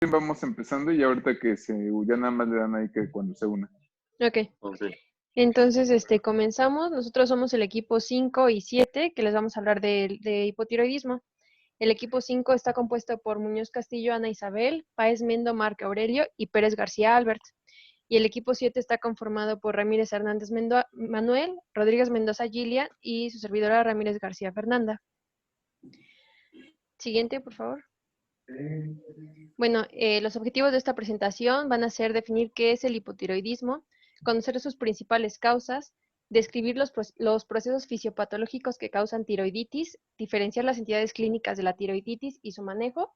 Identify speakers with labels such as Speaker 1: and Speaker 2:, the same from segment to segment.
Speaker 1: Vamos empezando y ahorita que ya nada más le dan ahí que cuando se una.
Speaker 2: Ok.
Speaker 3: Ok.
Speaker 2: Entonces, comenzamos. Nosotros somos el equipo 5 y 7, que les vamos a hablar de hipotiroidismo. El equipo 5 está compuesto por Muñoz Castillo, Ana Isabel, Páez Mendo, Marco Aurelio y Pérez García Albert. Y el equipo 7 está conformado por Ramírez Hernández Manuel, Rodríguez Mendoza Gillian y su servidora Ramírez García Fernanda. Siguiente, por favor. Bueno, los objetivos de esta presentación van a ser definir qué es el hipotiroidismo, conocer sus principales causas, describir los procesos fisiopatológicos que causan tiroiditis, diferenciar las entidades clínicas de la tiroiditis y su manejo,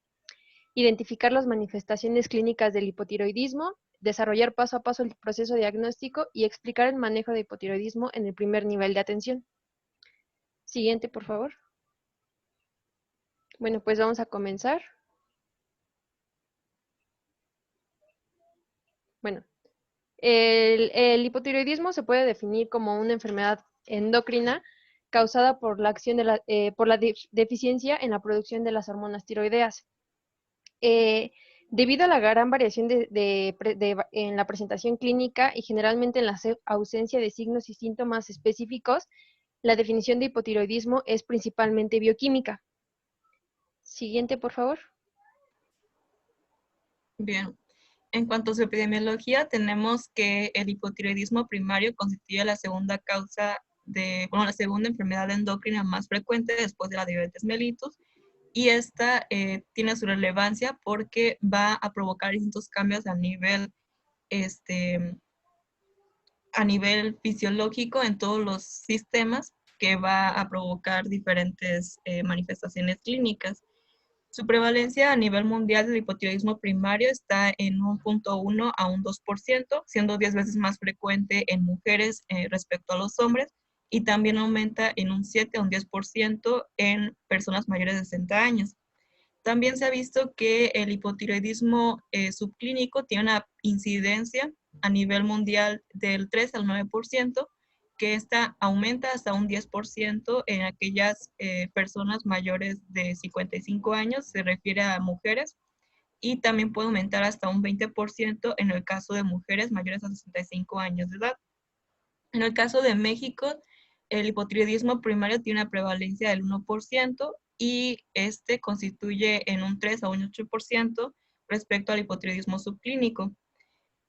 Speaker 2: identificar las manifestaciones clínicas del hipotiroidismo, desarrollar paso a paso el proceso diagnóstico y explicar el manejo de hipotiroidismo en el primer nivel de atención. Siguiente, por favor. Bueno, pues vamos a comenzar. Bueno, el hipotiroidismo se puede definir como una enfermedad endocrina causada por la acción por la deficiencia en la producción de las hormonas tiroideas. Debido a la gran variación en la presentación clínica y generalmente en la ausencia de signos y síntomas específicos, la definición de hipotiroidismo es principalmente bioquímica. Siguiente, por favor.
Speaker 3: Bien. En cuanto a su epidemiología, tenemos que el hipotiroidismo primario constituye la segunda la segunda enfermedad endocrina más frecuente después de la diabetes mellitus, y esta tiene su relevancia porque va a provocar distintos cambios a nivel fisiológico en todos los sistemas, que va a provocar diferentes manifestaciones clínicas. Su prevalencia a nivel mundial del hipotiroidismo primario está en 1.1 a un 2%, siendo 10 veces más frecuente en mujeres respecto a los hombres, y también aumenta en un 7 a un 10% en personas mayores de 60 años. También se ha visto que el hipotiroidismo subclínico tiene una incidencia a nivel mundial del 3 al 9%, que esta aumenta hasta un 10% en aquellas personas mayores de 55 años, se refiere a mujeres, y también puede aumentar hasta un 20% en el caso de mujeres mayores a 65 años de edad. En el caso de México, el hipotiroidismo primario tiene una prevalencia del 1% y este constituye en un 3 a un 8% respecto al hipotiroidismo subclínico.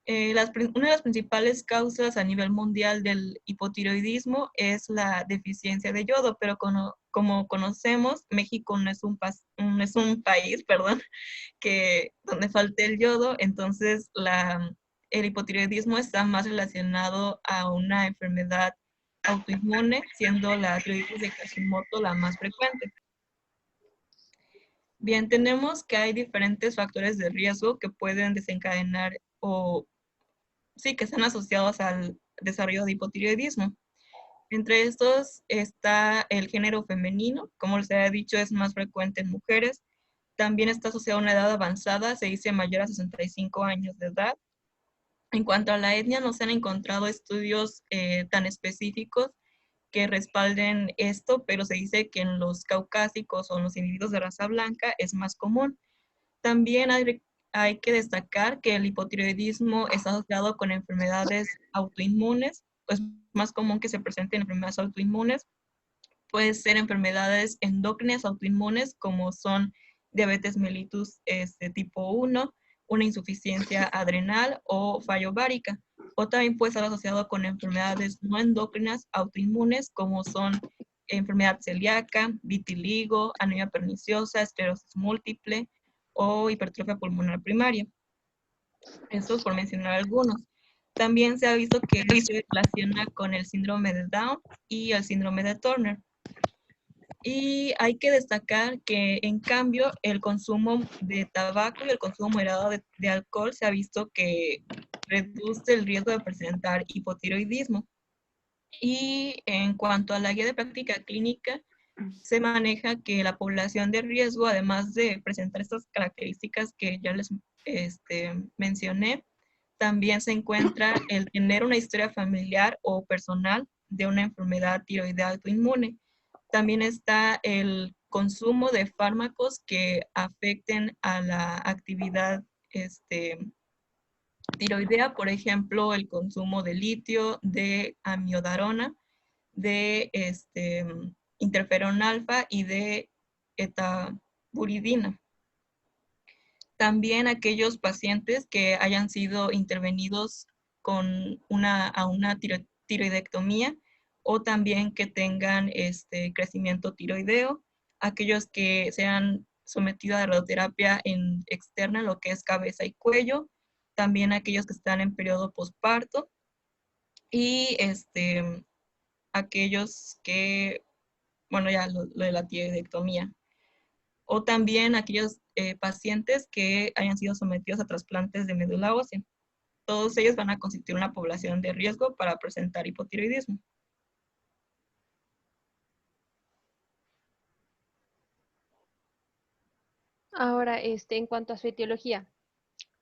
Speaker 3: Una de las principales causas a nivel mundial del hipotiroidismo es la deficiencia de yodo, pero como conocemos, México no es un país, perdón, donde falte el yodo. Entonces el hipotiroidismo está más relacionado a una enfermedad autoinmune, siendo la tiroiditis de Hashimoto la más frecuente. Bien, tenemos que hay diferentes factores de riesgo que pueden desencadenar que están asociados al desarrollo de hipotiroidismo. Entre estos está el género femenino, como les había dicho, es más frecuente en mujeres. También está asociado a una edad avanzada, se dice mayor a 65 años de edad. En cuanto a la etnia, no se han encontrado estudios tan específicos que respalden esto, pero se dice que en los caucásicos o en los individuos de raza blanca es más común. También hay que destacar que el hipotiroidismo está asociado con enfermedades autoinmunes, pues más común que se presenten enfermedades autoinmunes. Puede ser enfermedades endócrinas autoinmunes, como son diabetes mellitus tipo 1, una insuficiencia adrenal o falla ovárica. O también puede estar asociado con enfermedades no endócrinas autoinmunes, como son enfermedad celíaca, vitiligo, anemia perniciosa, esclerosis múltiple o hipertrofia pulmonar primaria. Estos por mencionar algunos. También se ha visto que se relaciona con el síndrome de Down y el síndrome de Turner. Y hay que destacar que, en cambio, el consumo de tabaco y el consumo moderado de alcohol se ha visto que reduce el riesgo de presentar hipotiroidismo. Y en cuanto a la guía de práctica clínica, se maneja que la población de riesgo, además de presentar estas características que ya les mencioné, también se encuentra el tener una historia familiar o personal de una enfermedad tiroidea autoinmune. También está el consumo de fármacos que afecten a la actividad tiroidea, por ejemplo, el consumo de litio, de amiodarona, de interferón alfa y de etaburidina. También aquellos pacientes que hayan sido intervenidos con una tiroidectomía o también que tengan crecimiento tiroideo, aquellos que sean sometidos a radioterapia externa, lo que es cabeza y cuello, también aquellos que están en periodo posparto y aquellos que, bueno, ya lo de la tiroidectomía. O también aquellos pacientes que hayan sido sometidos a trasplantes de médula ósea. Todos ellos van a constituir una población de riesgo para presentar hipotiroidismo.
Speaker 2: Ahora, en cuanto a su etiología,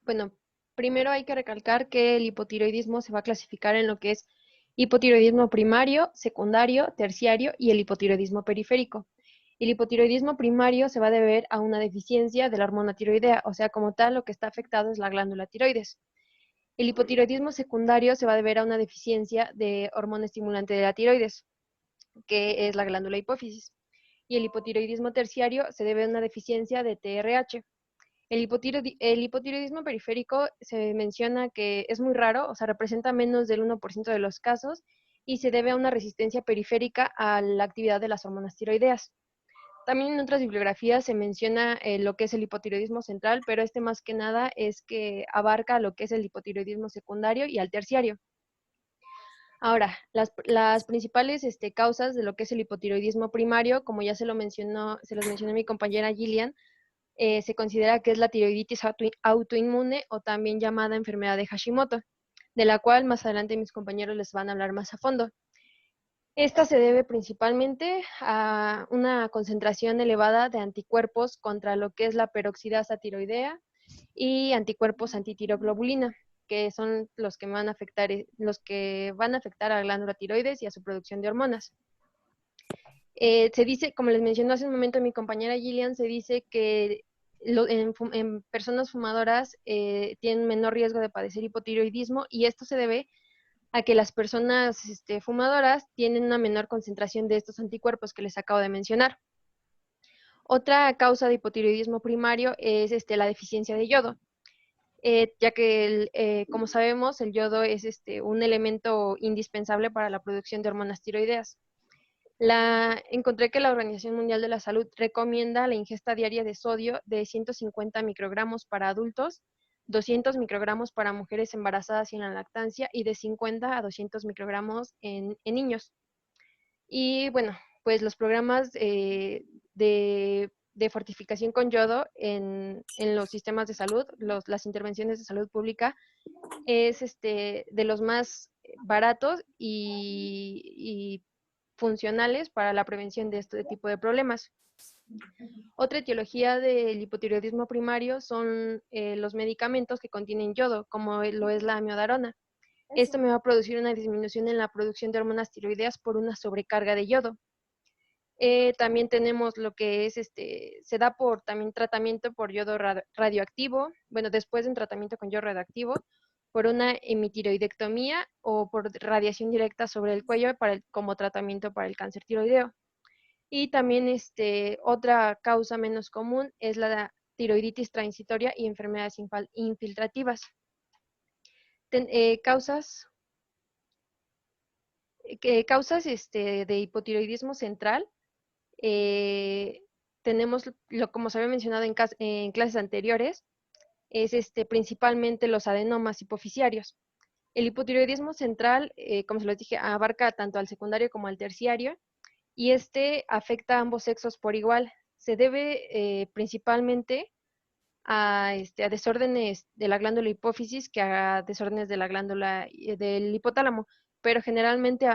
Speaker 2: bueno, primero hay que recalcar que el hipotiroidismo se va a clasificar en lo que es hipotiroidismo primario, secundario, terciario y el hipotiroidismo periférico. El hipotiroidismo primario se va a deber a una deficiencia de la hormona tiroidea, o sea, como tal, lo que está afectado es la glándula tiroides. El hipotiroidismo secundario se va a deber a una deficiencia de hormona estimulante de la tiroides, que es la glándula hipófisis. Y el hipotiroidismo terciario se debe a una deficiencia de TRH. El hipotiroidismo periférico se menciona que es muy raro, o sea, representa menos del 1% de los casos y se debe a una resistencia periférica a la actividad de las hormonas tiroideas. También en otras bibliografías se menciona lo que es el hipotiroidismo central, pero más que nada es que abarca lo que es el hipotiroidismo secundario y al terciario. Ahora, las principales causas de lo que es el hipotiroidismo primario, como ya se los mencionó mi compañera Gillian, se considera que es la tiroiditis autoinmune o también llamada enfermedad de Hashimoto, de la cual más adelante mis compañeros les van a hablar más a fondo. Esta se debe principalmente a una concentración elevada de anticuerpos contra lo que es la peroxidasa tiroidea y anticuerpos antitiroglobulina, que son los que van a afectar a la glándula tiroides y a su producción de hormonas. Se dice, como les mencionó hace un momento mi compañera Gillian, se dice que en personas fumadoras tienen menor riesgo de padecer hipotiroidismo y esto se debe a que las personas fumadoras tienen una menor concentración de estos anticuerpos que les acabo de mencionar. Otra causa de hipotiroidismo primario es la deficiencia de yodo, ya que, como sabemos, el yodo es un elemento indispensable para la producción de hormonas tiroideas. Encontré que la Organización Mundial de la Salud recomienda la ingesta diaria de sodio de 150 microgramos para adultos, 200 microgramos para mujeres embarazadas y en la lactancia y de 50 a 200 microgramos en niños. Y bueno, pues los programas de fortificación con yodo en los sistemas de salud, las intervenciones de salud pública, es de los más baratos y funcionales para la prevención de este tipo de problemas. Otra etiología del hipotiroidismo primario son los medicamentos que contienen yodo, como lo es la amiodarona. Esto me va a producir una disminución en la producción de hormonas tiroideas por una sobrecarga de yodo. También tenemos lo que es, se da por también tratamiento por yodo radioactivo, bueno, después de un tratamiento con yodo radioactivo, por una hemitiroidectomía o por radiación directa sobre el cuello como tratamiento para el cáncer tiroideo. Y también otra causa menos común es la tiroiditis transitoria y enfermedades infiltrativas. Causas de hipotiroidismo central. Tenemos, como se había mencionado en clases anteriores, es principalmente los adenomas hipofisiarios. El hipotiroidismo central, como se los dije, abarca tanto al secundario como al terciario y afecta a ambos sexos por igual. Se debe principalmente a desórdenes de la glándula hipófisis que a desórdenes de la glándula del hipotálamo, pero generalmente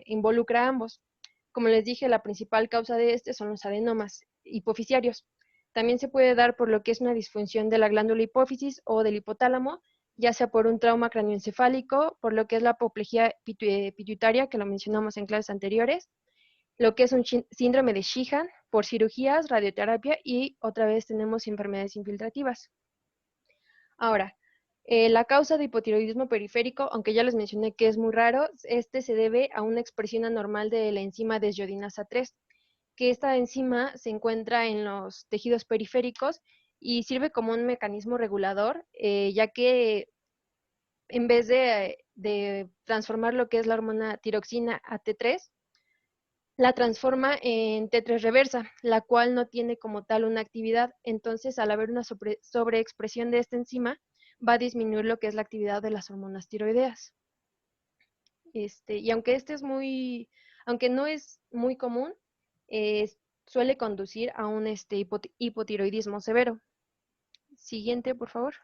Speaker 2: involucra a ambos. Como les dije, la principal causa de son los adenomas hipofisiarios. También se puede dar por lo que es una disfunción de la glándula hipófisis o del hipotálamo, ya sea por un trauma craneoencefálico, por lo que es la apoplejía pituitaria, que lo mencionamos en clases anteriores, lo que es un síndrome de Sheehan, por cirugías, radioterapia y otra vez tenemos enfermedades infiltrativas. Ahora, la causa de hipotiroidismo periférico, aunque ya les mencioné que es muy raro, este se debe a una expresión anormal de la enzima desyodinasa 3, que esta enzima se encuentra en los tejidos periféricos y sirve como un mecanismo regulador, ya que en vez de transformar lo que es la hormona tiroxina a T3, la transforma en T3 reversa, la cual no tiene como tal una actividad. Entonces, al haber una sobreexpresión de esta enzima, va a disminuir lo que es la actividad de las hormonas tiroideas. Y aunque no es muy común, suele conducir a un hipotiroidismo severo. Siguiente, por favor.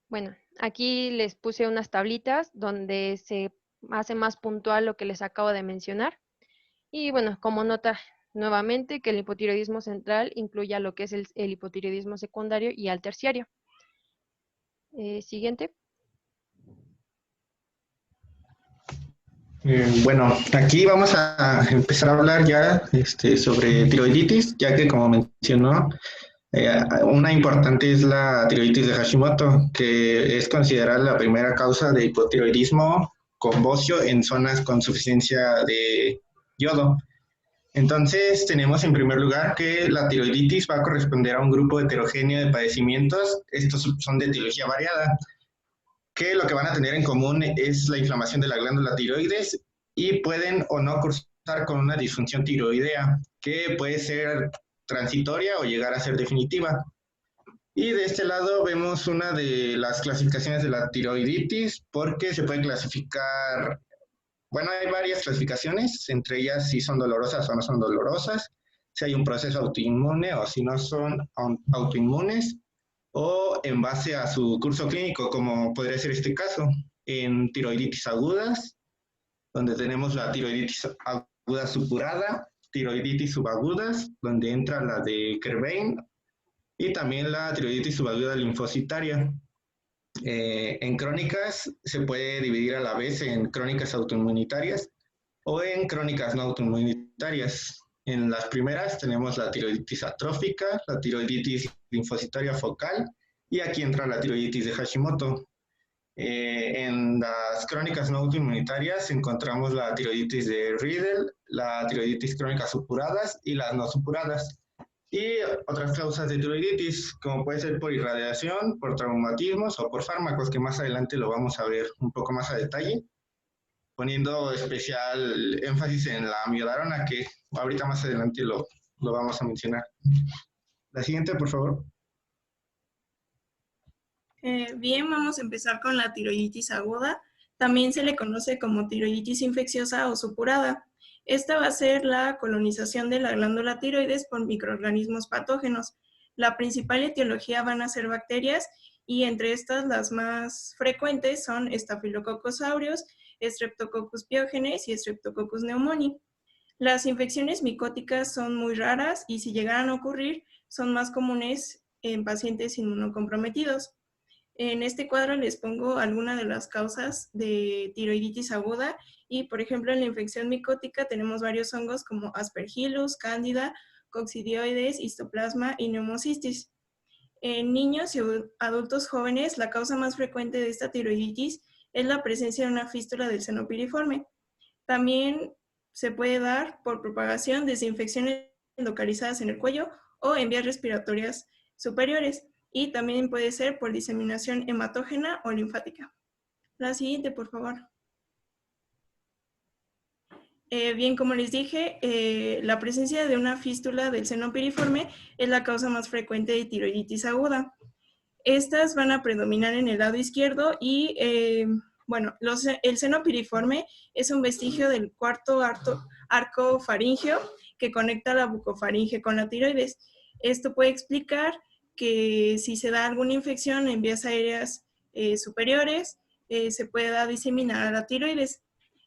Speaker 2: Bueno, aquí les puse unas tablitas donde se hace más puntual lo que les acabo de mencionar. Y bueno, como nota nuevamente que el hipotiroidismo central incluye a lo que es el hipotiroidismo secundario y al terciario. Siguiente.
Speaker 4: Bueno, aquí vamos a empezar a hablar ya sobre tiroiditis, ya que como mencionó, una importante es la tiroiditis de Hashimoto, que es considerada la primera causa de hipotiroidismo con bocio en zonas con suficiencia de yodo. Entonces, tenemos en primer lugar que la tiroiditis va a corresponder a un grupo heterogéneo de padecimientos. Estos son de etiología variada, que lo que van a tener en común es la inflamación de la glándula tiroides y pueden o no cursar con una disfunción tiroidea, que puede ser transitoria o llegar a ser definitiva. Y de este lado vemos una de las clasificaciones de la tiroiditis, porque se puede clasificar, bueno, hay varias clasificaciones, entre ellas si son dolorosas o no son dolorosas, si hay un proceso autoinmune o si no son autoinmunes, o en base a su curso clínico, como podría ser este caso, en tiroiditis agudas, donde tenemos la tiroiditis aguda supurada, tiroiditis subagudas, donde entra la de Kerbein, y también la tiroiditis subaguda linfocitaria. En crónicas se puede dividir a la vez en crónicas autoinmunitarias o en crónicas no autoinmunitarias. En las primeras tenemos la tiroiditis atrófica, la tiroiditis linfocitaria focal, y aquí entra la tiroiditis de Hashimoto. En las crónicas no autoinmunitarias encontramos la tiroiditis de Riedel, la tiroiditis crónica supuradas y las no supuradas. Y otras causas de tiroiditis, como puede ser por irradiación, por traumatismos o por fármacos, que más adelante lo vamos a ver un poco más a detalle, poniendo especial énfasis en la amiodarona, que ahorita más adelante lo vamos a mencionar. La siguiente, por favor.
Speaker 5: Bien, vamos a empezar con la tiroiditis aguda. También se le conoce como tiroiditis infecciosa o supurada. Esta va a ser la colonización de la glándula tiroides por microorganismos patógenos. La principal etiología van a ser bacterias y entre estas las más frecuentes son Staphylococcus aureus, Streptococcus pyogenes y Streptococcus pneumoniae. Las infecciones micóticas son muy raras y si llegaran a ocurrir son más comunes en pacientes inmunocomprometidos. En este cuadro les pongo algunas de las causas de tiroiditis aguda y, por ejemplo, en la infección micótica tenemos varios hongos como Aspergillus, Candida, Coccidioides, Histoplasma y Pneumocystis. En niños y adultos jóvenes, la causa más frecuente de esta tiroiditis es la presencia de una fístula del seno piriforme. También se puede dar por propagación desde infecciones localizadas en el cuello o en vías respiratorias superiores. Y también puede ser por diseminación hematógena o linfática. La siguiente, por favor. Bien, como les dije, la presencia de una fístula del seno piriforme es la causa más frecuente de tiroiditis aguda. Estas van a predominar en el lado izquierdo y, bueno, el seno piriforme es un vestigio del cuarto arco faríngeo que conecta la bucofaringe con la tiroides. Esto puede explicar que si se da alguna infección en vías aéreas superiores, se pueda diseminar a la tiroides.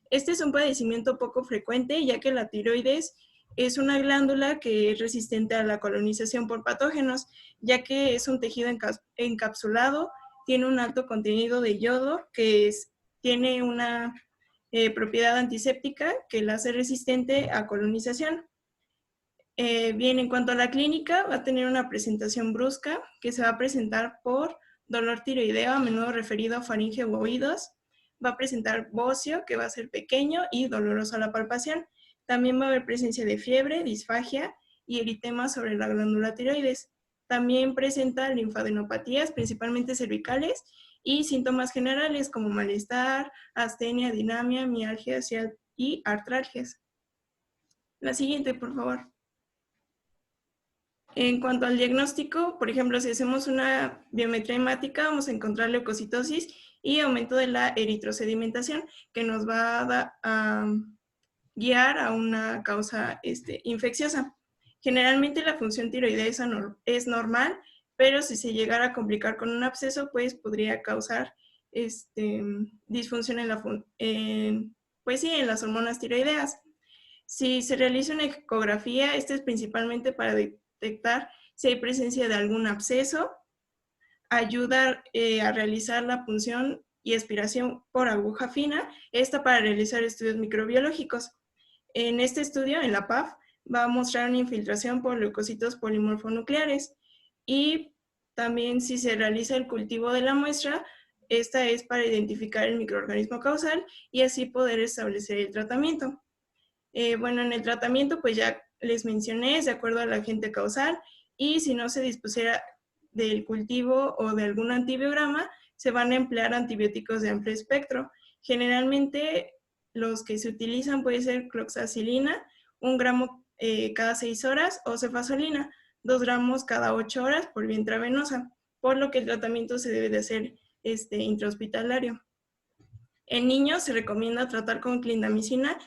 Speaker 5: Este es un padecimiento poco frecuente, ya que la tiroides es una glándula que es resistente a la colonización por patógenos, ya que es un tejido encapsulado, tiene un alto contenido de yodo, que tiene una propiedad antiséptica que la hace resistente a colonización. Bien, en cuanto a la clínica, va a tener una presentación brusca que se va a presentar por dolor tiroideo, a menudo referido a faringe u oídos. Va a presentar bocio, que va a ser pequeño y doloroso a la palpación. También va a haber presencia de fiebre, disfagia y eritema sobre la glándula tiroides. También presenta linfadenopatías, principalmente cervicales, y síntomas generales como malestar, astenia, dinamia, mialgias y artralgias. La siguiente, por favor. En cuanto al diagnóstico, por ejemplo, si hacemos una biometría hemática, vamos a encontrar leucocitosis y aumento de la eritrosedimentación, que nos va a guiar a una causa infecciosa. Generalmente la función tiroidea es normal, pero si se llegara a complicar con un absceso, pues podría causar disfunción en las hormonas tiroideas. Si se realiza una ecografía, esta es principalmente para detectar si hay presencia de algún absceso, ayuda a realizar la punción y aspiración por aguja fina, esta para realizar estudios microbiológicos. En este estudio, en la PAF, va a mostrar una infiltración por leucocitos polimorfonucleares y también si se realiza el cultivo de la muestra, esta es para identificar el microorganismo causal y así poder establecer el tratamiento. Bueno, en el tratamiento, pues ya les mencioné, es de acuerdo al agente causal, y si no se dispusiera del cultivo o de algún antibiograma, se van a emplear antibióticos de amplio espectro. Generalmente, los que se utilizan puede ser cloxacilina, 1 gramo cada 6 horas, o cefazolina, 2 gramos cada 8 horas por vía intravenosa, por lo que el tratamiento se debe de hacer intrahospitalario. En niños se recomienda tratar con clindamicina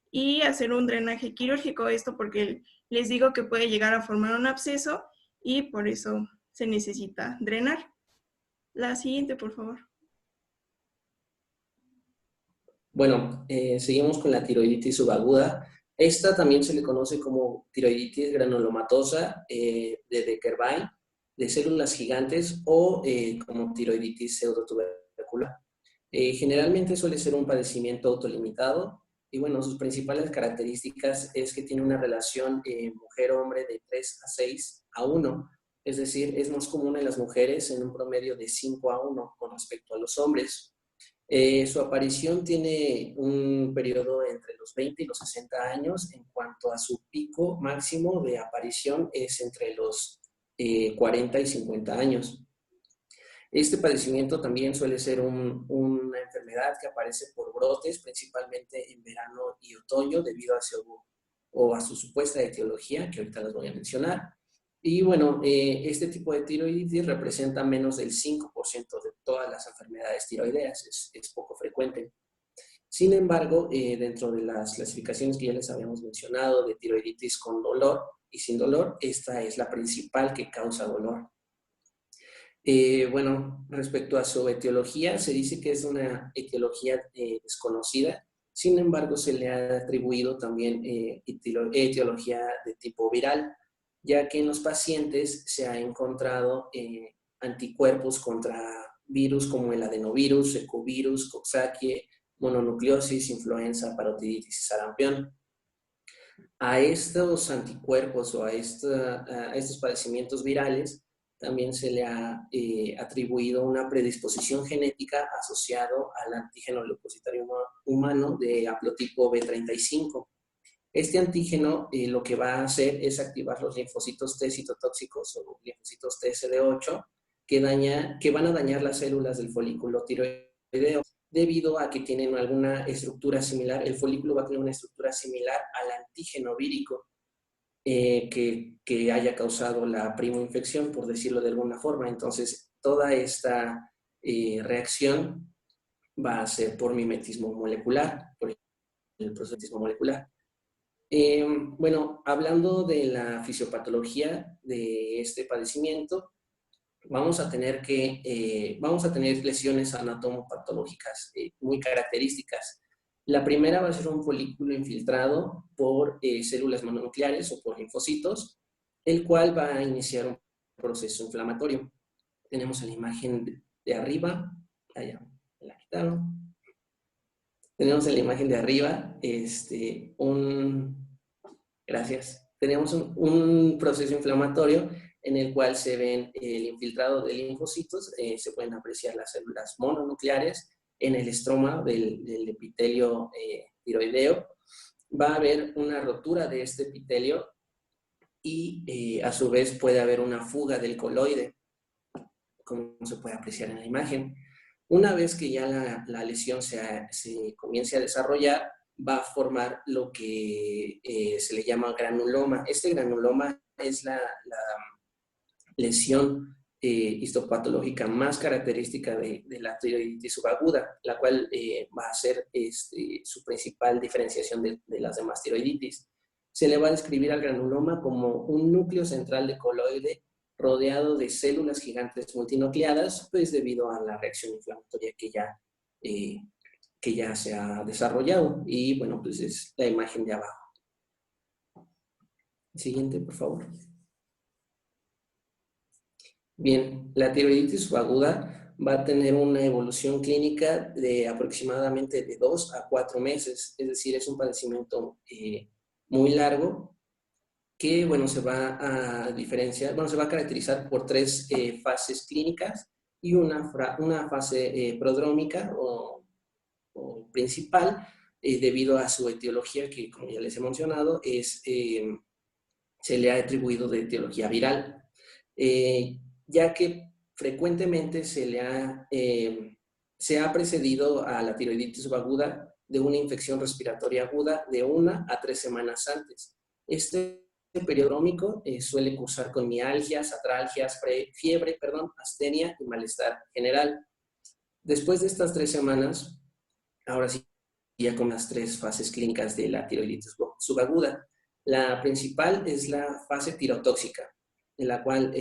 Speaker 5: y hacer un drenaje quirúrgico, esto porque les digo que puede llegar a formar un absceso y por eso se necesita drenar. La siguiente, por favor.
Speaker 6: Bueno, seguimos con la tiroiditis subaguda. Esta también se le conoce como tiroiditis granulomatosa de Deckerbein, de células gigantes o como tiroiditis pseudotubercular. Generalmente suele ser un padecimiento autolimitado y bueno, sus principales características es que tiene una relación mujer-hombre de 3 a 6 a 1, es decir, es más común en las mujeres en un promedio de 5 a 1 con respecto a los hombres. Su aparición tiene un periodo entre los 20 y los 60 años. En cuanto a su pico máximo de aparición es entre los 40 y 50 años. Este padecimiento también suele ser una enfermedad que aparece por brotes, principalmente en verano y otoño, debido a su supuesta etiología, que ahorita les voy a mencionar. Y bueno, este tipo de tiroiditis representa menos del 5% de todas las enfermedades tiroideas, es poco frecuente. Sin embargo, dentro de las clasificaciones que ya les habíamos mencionado de tiroiditis con dolor y sin dolor, esta es la principal que causa dolor. Bueno, respecto a su etiología, se dice que es una etiología desconocida. Sin embargo, se le ha atribuido también etiología de tipo viral, ya que en los pacientes se ha encontrado anticuerpos contra virus como el adenovirus, ecovirus, coxsackie, mononucleosis, influenza, parotiditis y sarampión. A estos anticuerpos o a estos padecimientos virales también se le ha atribuido una predisposición genética asociado al antígeno leucocitario humano de haplotipo B35. Este antígeno lo que va a hacer es activar los linfocitos T citotóxicos o linfocitos TSD8 que van a dañar las células del folículo tiroideo. Debido a que tienen alguna estructura similar, el folículo va a tener una estructura similar al antígeno vírico que haya causado la primoinfección, por decirlo de alguna forma. Entonces, toda esta reacción va a ser por mimetismo molecular, por el proceso molecular. Bueno, hablando de la fisiopatología de este padecimiento, vamos a tener lesiones anatomopatológicas muy características. La primera va a ser un folículo infiltrado por células mononucleares o por linfocitos, el cual va a iniciar un proceso inflamatorio. Tenemos en la imagen de arriba, allá, me la quitaron. Tenemos en la imagen de arriba gracias. tenemos un proceso inflamatorio en el cual se ven el infiltrado de linfocitos, se pueden apreciar las células mononucleares en el estroma del epitelio tiroideo. Va a haber una rotura de este epitelio y a su vez puede haber una fuga del coloide, como se puede apreciar en la imagen. Una vez que ya la lesión se comience a desarrollar, va a formar lo que se le llama granuloma. Este granuloma es la lesión histopatológica más característica de la tiroiditis subaguda, la cual va a ser su principal diferenciación de las demás tiroiditis. Se le va a describir al granuloma como un núcleo central de coloide rodeado de células gigantes multinucleadas, pues debido a la reacción inflamatoria que ya se ha desarrollado. Y bueno, pues es la imagen de abajo. Siguiente, por favor. Bien, la tiroiditis subaguda va a tener una evolución clínica de aproximadamente de 2 a 4 meses, es decir, es un padecimiento muy largo que, bueno, se va a diferenciar, bueno, se va a caracterizar por 3 fases clínicas y una fase prodrómica o principal, debido a su etiología que, como ya les he mencionado, se le ha atribuido de etiología viral. Ya que frecuentemente se ha precedido a la tiroiditis subaguda de una infección respiratoria aguda de 1 a 3 semanas antes. Este periodo prodrómico suele cursar con mialgias, atralgias, fiebre, astenia y malestar general. Después de estas 3 semanas, ahora sí, ya con las 3 fases clínicas de la tiroiditis subaguda. La principal es la fase tirotóxica, en la cual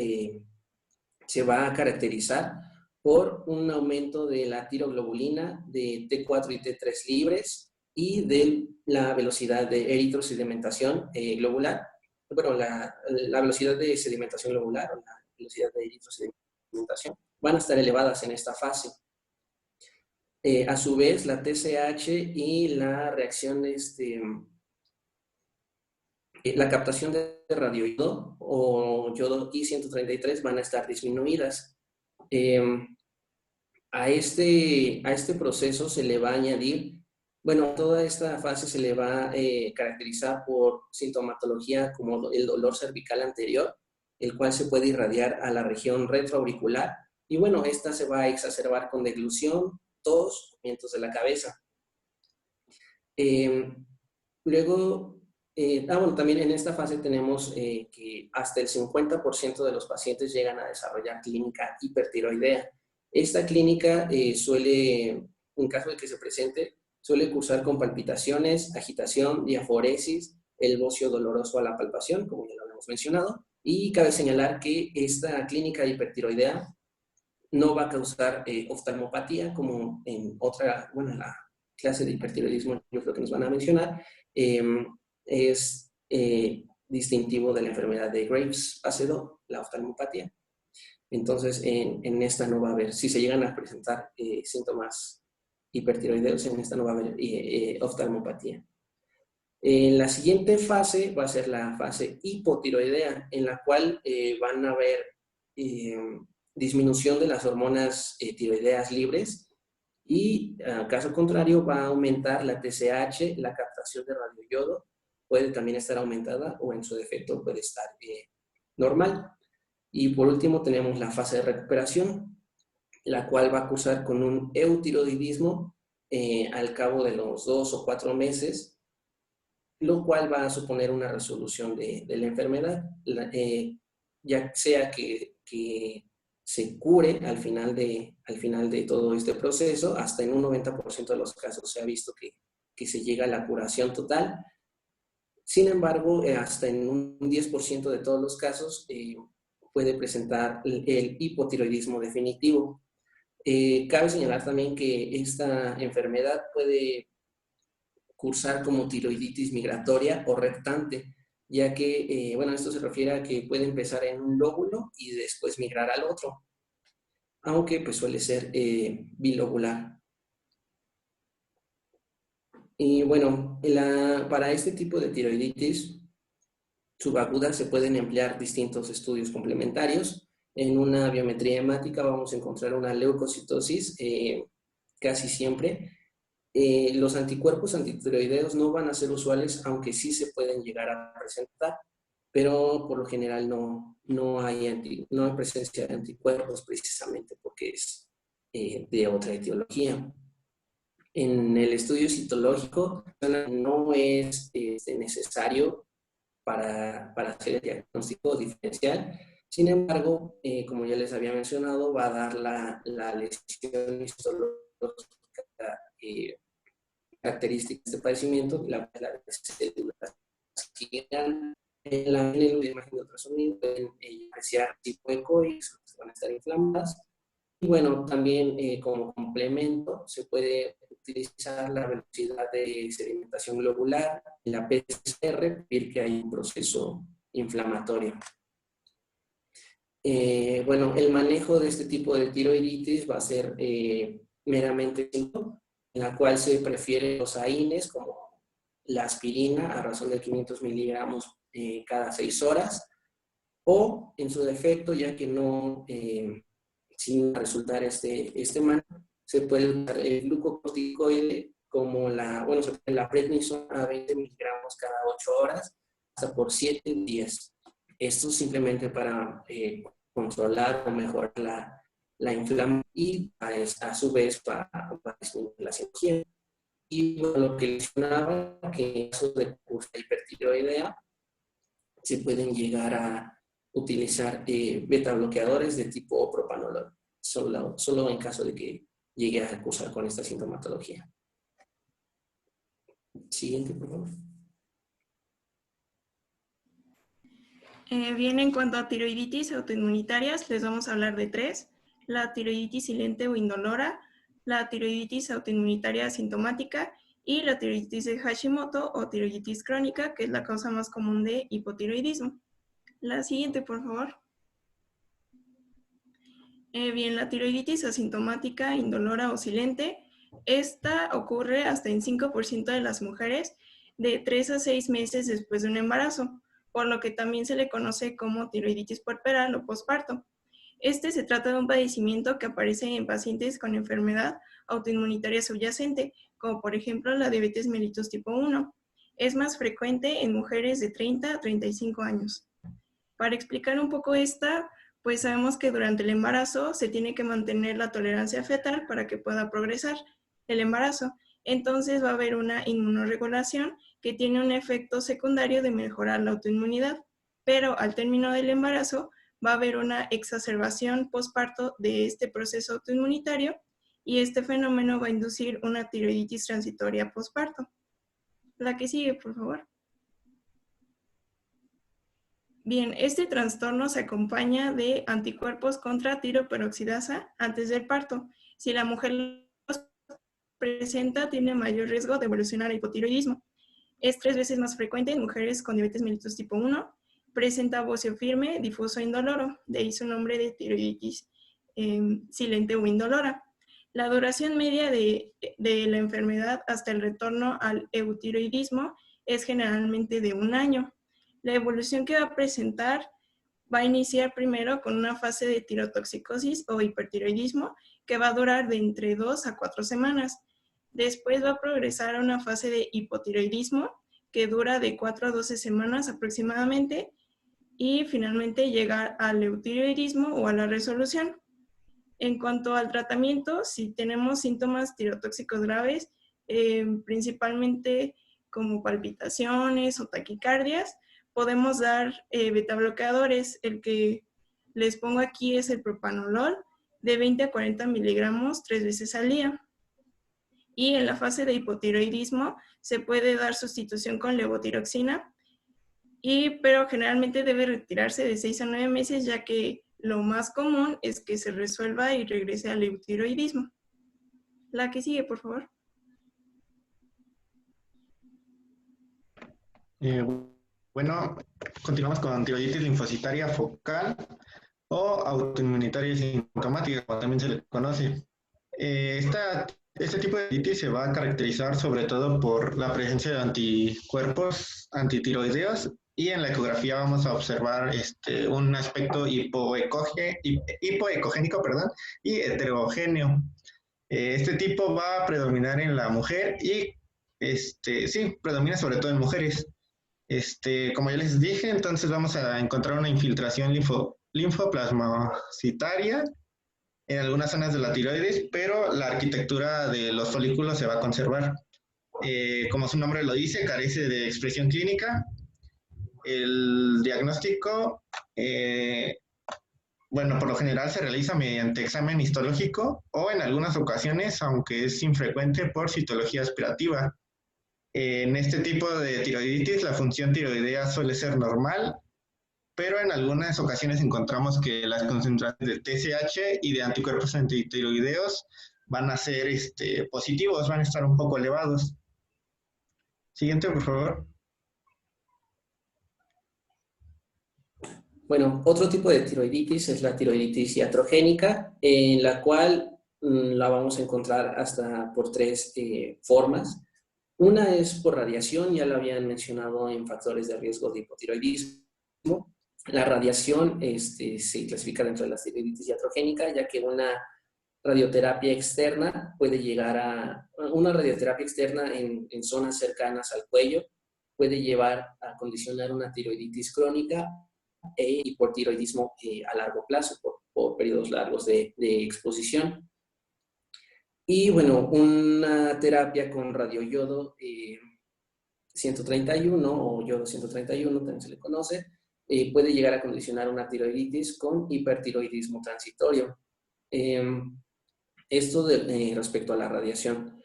Speaker 6: se va a caracterizar por un aumento de la tiroglobulina de T4 y T3 libres y de la velocidad de eritrosedimentación globular. Bueno, la velocidad de sedimentación globular o la velocidad de eritrosedimentación van a estar elevadas en esta fase. A su vez, la TSH y la reacción la captación de radioiodo o yodo I-133 van a estar disminuidas. A este proceso se le va a añadir, bueno, toda esta fase se le va a caracterizar por sintomatología como el dolor cervical anterior, el cual se puede irradiar a la región retroauricular, y bueno, esta se va a exacerbar con deglución, tos, movimientos de la cabeza. Luego, bueno, también en esta fase tenemos que hasta el 50% de los pacientes llegan a desarrollar clínica hipertiroidea. Esta clínica suele, en caso de que se presente, suele cursar con palpitaciones, agitación, diaforesis, el bocio doloroso a la palpación, como ya lo habíamos mencionado, y cabe señalar que esta clínica hipertiroidea no va a causar oftalmopatía, como en otra, bueno, la clase de hipertiroidismo, yo creo que nos van a mencionar, es distintivo de la enfermedad de Graves fase 2, la oftalmopatía. Entonces, en esta no va a haber, si se llegan a presentar síntomas hipertiroideos, en esta no va a haber oftalmopatía. La siguiente fase va a ser la fase hipotiroidea, en la cual van a haber disminución de las hormonas tiroideas libres y, caso contrario, va a aumentar la TSH, la captación de radioyodo, puede también estar aumentada o en su defecto puede estar normal. Y por último tenemos la fase de recuperación, la cual va a cursar con un eutiroidismo al cabo de los 2 o 4 meses, lo cual va a suponer una resolución de la enfermedad, ya sea que se cure al final de todo este proceso. Hasta en un 90% de los casos se ha visto que se llega a la curación total. Sin embargo, hasta en un 10% de todos los casos puede presentar el hipotiroidismo definitivo. Cabe señalar también que esta enfermedad puede cursar como tiroiditis migratoria o reptante, ya que, bueno, esto se refiere a que puede empezar en un lóbulo y después migrar al otro, aunque pues suele ser bilobular. Y bueno, para este tipo de tiroiditis subaguda se pueden emplear distintos estudios complementarios. En una biometría hemática vamos a encontrar una leucocitosis casi siempre. Los anticuerpos antitiroideos no van a ser usuales, aunque sí se pueden llegar a presentar, pero por lo general no hay presencia de anticuerpos precisamente porque es de otra etiología. En el estudio citológico no es necesario para hacer el diagnóstico diferencial. Sin embargo, como ya les había mencionado, va a dar la lesión histológica característica de este padecimiento, la células que en la imagen de ultrasonido pueden apreciar tipo de cólicos que van a estar inflamadas. Y bueno, también como complemento se puede utilizar la velocidad de sedimentación globular, la PCR, ver que hay un proceso inflamatorio. Bueno, el manejo de este tipo de tiroiditis va a ser meramente simple, en la cual se prefieren los AINES como la aspirina a razón de 500 miligramos cada 6 horas, o en su defecto, ya que no, sin resultar este mal, se puede usar el glucocorticoide como la prednisona a 20 miligramos cada 8 horas, hasta por 7 días. Esto simplemente para controlar o mejorar la inflamación y a su vez para disminuir la cirugía. Y bueno, lo que mencionaba, que en caso de hipertiroidea se pueden llegar a utilizar beta bloqueadores de tipo propanolol, solo en caso de que llegue a cursar con esta sintomatología. Siguiente, por favor.
Speaker 5: Bien, en cuanto a tiroiditis autoinmunitarias, les vamos a hablar de 3. La tiroiditis silente o indolora, la tiroiditis autoinmunitaria asintomática y la tiroiditis de Hashimoto o tiroiditis crónica, que es la causa más común de hipotiroidismo. La siguiente, por favor. Bien, la tiroiditis asintomática, indolora o silente, esta ocurre hasta en 5% de las mujeres de 3 a 6 meses después de un embarazo, por lo que también se le conoce como tiroiditis puerperal o posparto. Se trata de un padecimiento que aparece en pacientes con enfermedad autoinmunitaria subyacente, como por ejemplo la diabetes mellitus tipo 1. Es más frecuente en mujeres de 30 a 35 años. Para explicar un poco pues sabemos que durante el embarazo se tiene que mantener la tolerancia fetal para que pueda progresar el embarazo. Entonces va a haber una inmunorregulación que tiene un efecto secundario de mejorar la autoinmunidad, pero al término del embarazo va a haber una exacerbación posparto de este proceso autoinmunitario y este fenómeno va a inducir una tiroiditis transitoria posparto. La que sigue, por favor. Bien, este trastorno se acompaña de anticuerpos contra tiroperoxidasa antes del parto. Si la mujer los presenta, tiene mayor riesgo de evolucionar a hipotiroidismo. Es 3 veces más frecuente en mujeres con diabetes mellitus tipo 1. Presenta bocio firme, difuso e indoloro, de ahí su nombre de tiroiditis silente o indolora. La duración media de la enfermedad hasta el retorno al eutiroidismo es generalmente de 1 año. La evolución que va a presentar va a iniciar primero con una fase de tirotoxicosis o hipertiroidismo que va a durar de entre 2 a 4 semanas. Después va a progresar a una fase de hipotiroidismo que dura de 4 a 12 semanas aproximadamente y finalmente llegar al eutiroidismo o a la resolución. En cuanto al tratamiento, si tenemos síntomas tirotóxicos graves, principalmente como palpitaciones o taquicardias, podemos dar betabloqueadores. El que les pongo aquí es el propanolol, de 20 a 40 miligramos 3 veces al día. Y en la fase de hipotiroidismo se puede dar sustitución con levotiroxina, pero generalmente debe retirarse de 6 a 9 meses, ya que lo más común es que se resuelva y regrese al eutiroidismo. La que sigue, por favor.
Speaker 4: Bueno, continuamos con tiroiditis linfocitaria focal o autoinmunitaria sintomática, como también se le conoce. Este tipo de tiroiditis se va a caracterizar sobre todo por la presencia de anticuerpos antitiroideos y en la ecografía vamos a observar un aspecto hipoecogénico, perdón, y heterogéneo. Este tipo va a predominar en la mujer y sí, predomina sobre todo en mujeres. Como ya les dije, entonces vamos a encontrar una infiltración linfoplasmocitaria en algunas zonas de la tiroides, pero la arquitectura de los folículos se va a conservar. Como su nombre lo dice, carece de expresión clínica. El diagnóstico, bueno, por lo general se realiza mediante examen histológico o en algunas ocasiones, aunque es infrecuente, por citología aspirativa. En este tipo de tiroiditis, la función tiroidea suele ser normal, pero en algunas ocasiones encontramos que las concentraciones de TSH y de anticuerpos antitiroideos van a ser positivos, van a estar un poco elevados. Siguiente, por favor.
Speaker 6: Bueno, otro tipo de tiroiditis es la tiroiditis iatrogénica, en la cual la vamos a encontrar hasta por tres formas. Una es por radiación, ya lo habían mencionado en factores de riesgo de hipotiroidismo. La radiación se clasifica dentro de la tiroiditis iatrogénica, ya que una radioterapia externa puede llegar a... Una radioterapia externa en zonas cercanas al cuello puede llevar a condicionar una tiroiditis crónica e hipotiroidismo a largo plazo, por periodos largos de exposición. Y bueno, una terapia con radioyodo 131 o yodo 131, también se le conoce, puede llegar a condicionar una tiroiditis con hipertiroidismo transitorio. Esto respecto a la radiación.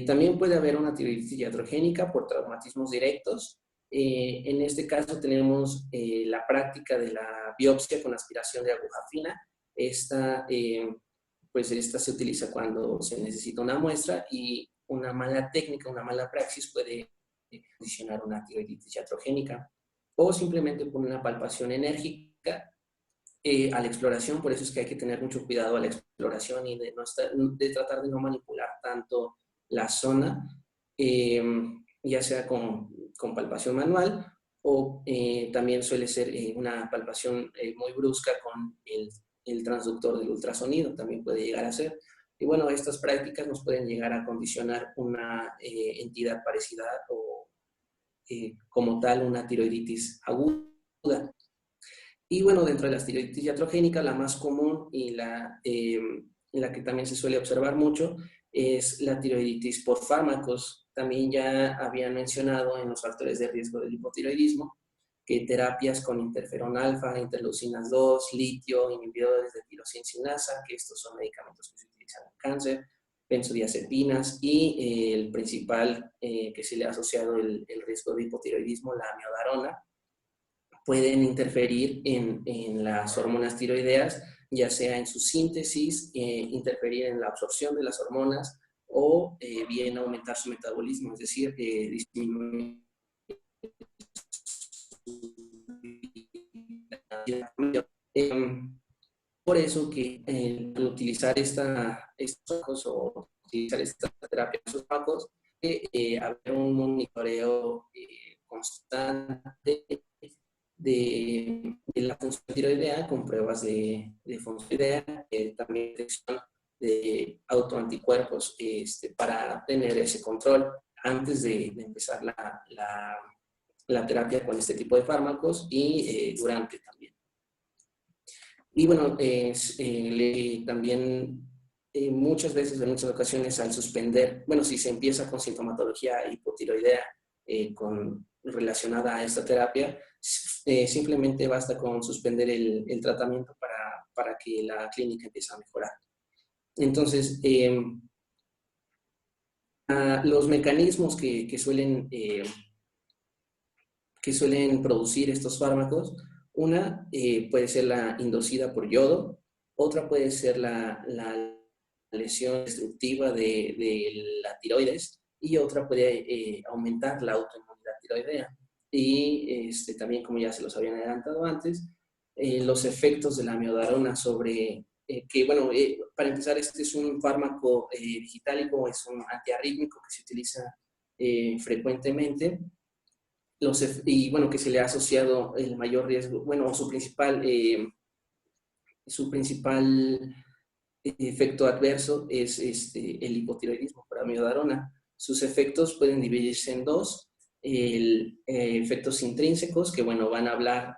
Speaker 6: También puede haber una tiroiditis iatrogénica por traumatismos directos. En este caso tenemos la práctica de la biopsia con aspiración de aguja fina. Esta se utiliza cuando se necesita una muestra y una mala técnica, una mala praxis puede condicionar una tiroiditis iatrogénica. O simplemente por una palpación enérgica a la exploración. Por eso es que hay que tener mucho cuidado a la exploración y de tratar de no manipular tanto la zona, ya sea con palpación manual o también suele ser una palpación muy brusca con el transductor del ultrasonido, también puede llegar a ser. Y bueno, estas prácticas nos pueden llegar a condicionar una entidad parecida o como tal una tiroiditis aguda. Y bueno, dentro de la tiroiditis iatrogénica, la más común y la que también se suele observar mucho es la tiroiditis por fármacos. También ya habían mencionado en los factores de riesgo del hipotiroidismo que terapias con interferón alfa, interleucinas 2, litio, inhibidores de tirosincinasa, que estos son medicamentos que se utilizan en cáncer, benzodiazepinas y el principal que se le ha asociado el riesgo de hipotiroidismo, la amiodarona, pueden interferir en las hormonas tiroideas, ya sea en su síntesis, interferir en la absorción de las hormonas o bien aumentar su metabolismo, es decir, disminuir por eso que al utilizar estos o utilizar esta terapia, estos fármacos, haber un monitoreo constante de la función tiroidea con pruebas de función tiroidea, también detección de autoanticuerpos para tener ese control antes de empezar la terapia con este tipo de fármacos y durante también. Y bueno, también muchas veces, en muchas ocasiones, al suspender, bueno, si se empieza con sintomatología hipotiroidea relacionada a esta terapia, simplemente basta con suspender el tratamiento para que la clínica empiece a mejorar. Entonces, los mecanismos que suelen producir estos fármacos, una puede ser la inducida por yodo, otra puede ser la lesión destructiva de la tiroides y otra puede aumentar la autoinmunidad tiroidea. Y también, como ya se los habían adelantado antes, los efectos de la amiodarona sobre, para empezar, este es un fármaco digitálico, es un antiarrítmico que se utiliza frecuentemente y bueno, que se le ha asociado el mayor riesgo, bueno, su principal efecto adverso es el hipotiroidismo por amiodarona. Sus efectos pueden dividirse en dos: efectos intrínsecos, que bueno, van a hablar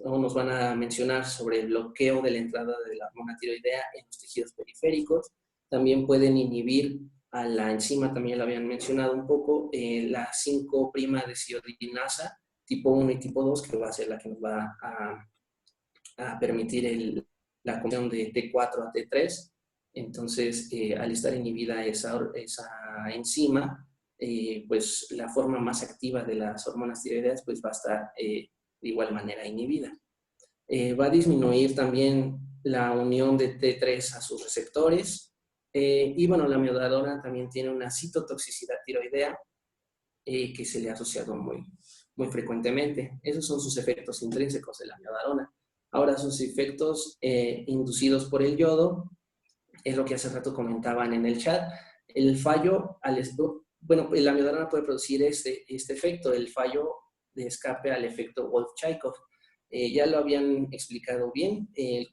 Speaker 6: o nos van a mencionar sobre el bloqueo de la entrada de la hormona tiroidea en los tejidos periféricos. También pueden inhibir a la enzima, también la habían mencionado un poco, la 5' deshidrogenasa tipo 1 y tipo 2, que va a ser la que nos va a permitir la conversión de T4 a T3. Entonces, al estar inhibida esa enzima, pues la forma más activa de las hormonas tiroideas pues va a estar de igual manera inhibida. Va a disminuir también la unión de T3 a sus receptores. Y bueno, la amiodarona también tiene una citotoxicidad tiroidea que se le ha asociado muy frecuentemente. Esos son sus efectos intrínsecos de la amiodarona. Ahora, sus efectos inducidos por el yodo es lo que hace rato comentaban en el chat. El fallo, bueno, la amiodarona puede producir este efecto, el fallo de escape al efecto Wolff-Chaikov. Ya lo habían explicado bien, el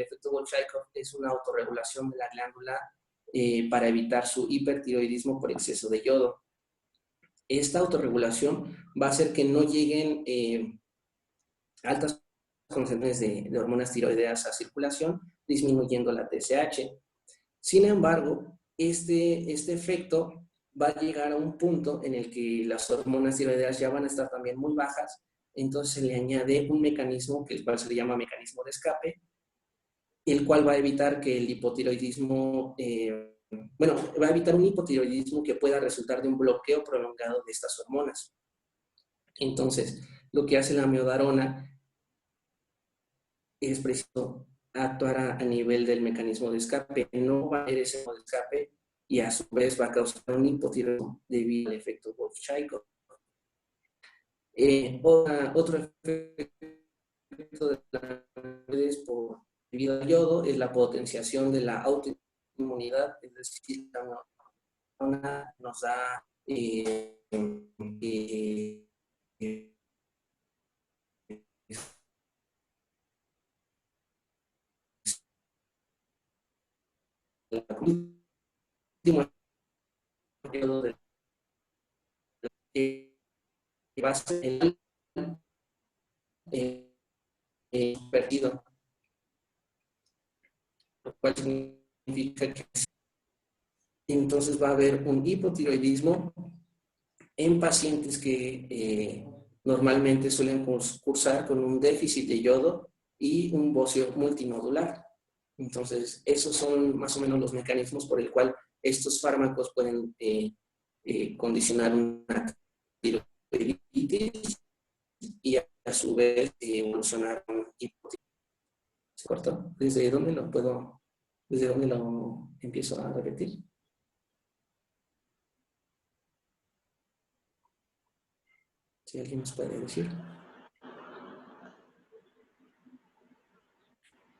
Speaker 6: efecto Wolff-Chaikov es una autorregulación de la glándula para evitar su hipertiroidismo por exceso de yodo. Esta autorregulación va a hacer que no lleguen altas concentraciones de hormonas tiroideas a circulación, disminuyendo la TSH. Sin embargo, este efecto va a llegar a un punto en el que las hormonas tiroideas ya van a estar también muy bajas, entonces se le añade un mecanismo que se le llama mecanismo de escape, el cual va a evitar que el hipotiroidismo, va a evitar un hipotiroidismo que pueda resultar de un bloqueo prolongado de estas hormonas. Entonces, lo que hace la amiodarona es preciso actuar a nivel del mecanismo de escape, no va a haber ese mecanismo de escape y a su vez va a causar un hipotiroidismo debido al efecto Wolff-Chaikov. Otro efecto de la debido al yodo es la potenciación de la autoinmunidad, es decir, la hormona nos da último periodo de va a ser perdido, lo cual significa que entonces va a haber un hipotiroidismo en pacientes que normalmente suelen cursar con un déficit de yodo y un bocio multinodular. Entonces, esos son más o menos los mecanismos por el cual estos fármacos pueden condicionar una tiroiditis y a su vez evolucionar un hipotiroidismo. ¿Se cortó? ¿Desde dónde lo empiezo a repetir? Si alguien nos puede decir.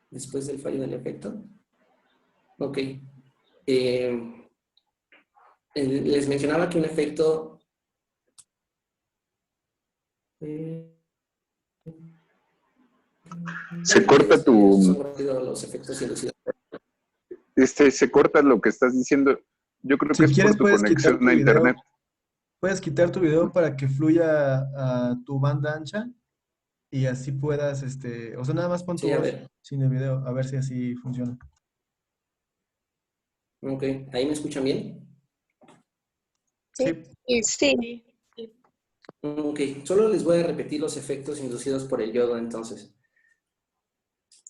Speaker 6: Después del fallo del efecto. Ok. Les mencionaba que un efecto...
Speaker 1: Se corta
Speaker 6: los efectos inducidos.
Speaker 1: Se corta lo que estás diciendo. Yo creo que
Speaker 7: Si
Speaker 1: es
Speaker 7: quieres,
Speaker 1: por tu
Speaker 7: puedes quitar
Speaker 1: conexión
Speaker 7: tu
Speaker 1: a
Speaker 7: video.
Speaker 1: internet.
Speaker 7: Puedes quitar tu video para que fluya a tu banda ancha y así puedas, o sea, nada más pon tu
Speaker 6: Sí, a
Speaker 7: voz
Speaker 6: ver.
Speaker 7: sin el video, a ver si así funciona.
Speaker 6: Ok, ¿ahí me escuchan bien?
Speaker 7: Sí.
Speaker 2: Sí.
Speaker 6: Ok, solo les voy a repetir los efectos inducidos por el yodo entonces.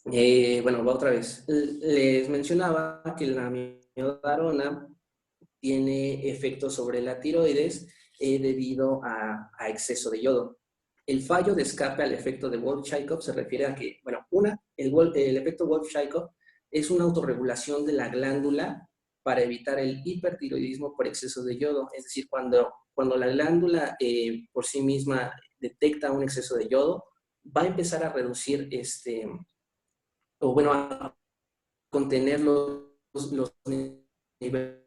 Speaker 6: Bueno, va otra vez. Les mencionaba que la amiodarona tiene efectos sobre la tiroides debido a exceso de yodo. El fallo de escape al efecto de Wolff-Chaikov se refiere a que, bueno, el efecto Wolff-Chaikov es una autorregulación de la glándula para evitar el hipertiroidismo por exceso de yodo. Es decir, cuando la glándula por sí misma detecta un exceso de yodo, va a empezar a reducir a contener los niveles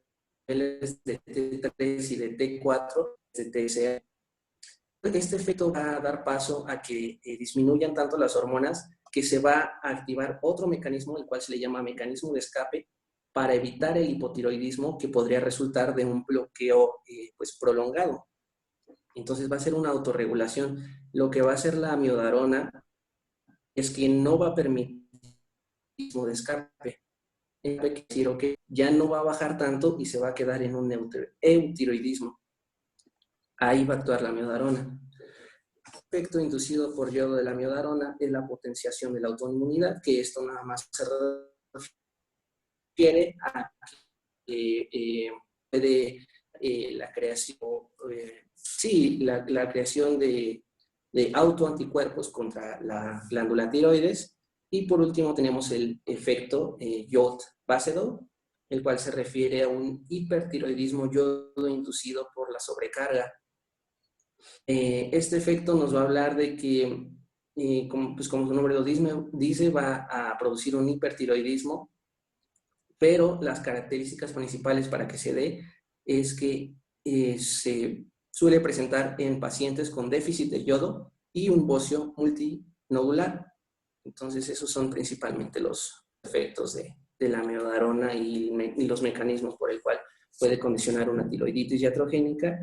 Speaker 6: de T3 y de T4 de TSH. este efecto va a dar paso a que disminuyan tanto las hormonas que se va a activar otro mecanismo, el cual se le llama mecanismo de escape, para evitar el hipotiroidismo que podría resultar de un bloqueo pues prolongado. Entonces va a ser una autorregulación. Lo que va a hacer la amiodarona es que no va a permitir el mecanismo de escape. Quiere decir que ya no va a bajar tanto y se va a quedar en un eutiroidismo. Ahí va a actuar la amiodarona. El efecto inducido por yodo de la amiodarona es la potenciación de la autoinmunidad, que esto nada más se refiere a que puede la creación, la creación de autoanticuerpos contra la glándula tiroides. Y por último tenemos el efecto Jod-Basedow, el cual se refiere a un hipertiroidismo yodo inducido por la sobrecarga. Este efecto nos va a hablar de que, como su nombre lo dice, va a producir un hipertiroidismo, pero las características principales para que se dé es que se suele presentar en pacientes con déficit de yodo y un bocio multinodular. Entonces, esos son principalmente los efectos de la amiodarona y los mecanismos por el cual puede condicionar una tiroiditis iatrogénica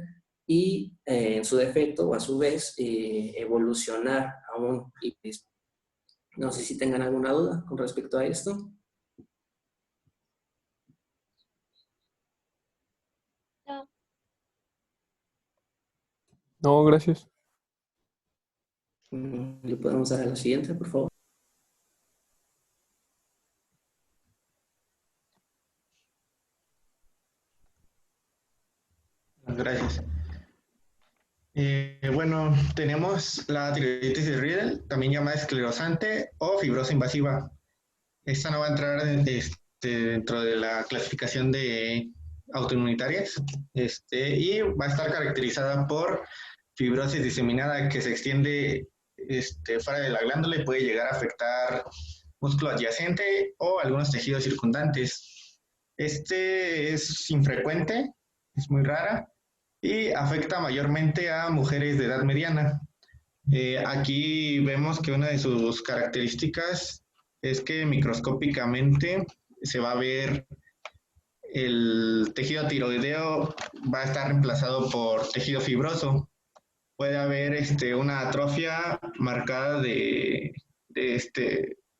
Speaker 6: y, en su defecto o a su vez, evolucionar a un hipotiroidismo. No sé si tengan alguna duda con respecto a esto.
Speaker 8: No, gracias.
Speaker 6: ¿Le podemos dar a la siguiente, por favor?
Speaker 4: Gracias. Bueno, tenemos la tiroiditis de Riedel, también llamada esclerosante o fibrosa invasiva. Esta no va a entrar dentro de la clasificación de autoinmunitarias y va a estar caracterizada por fibrosis diseminada que se extiende fuera de la glándula y puede llegar a afectar músculo adyacente o algunos tejidos circundantes. Es infrecuente, es muy rara y afecta mayormente a mujeres de edad mediana. Aquí vemos que una de sus características es que microscópicamente se va a ver el tejido tiroideo va a estar reemplazado por tejido fibroso. Puede haber una atrofia marcada de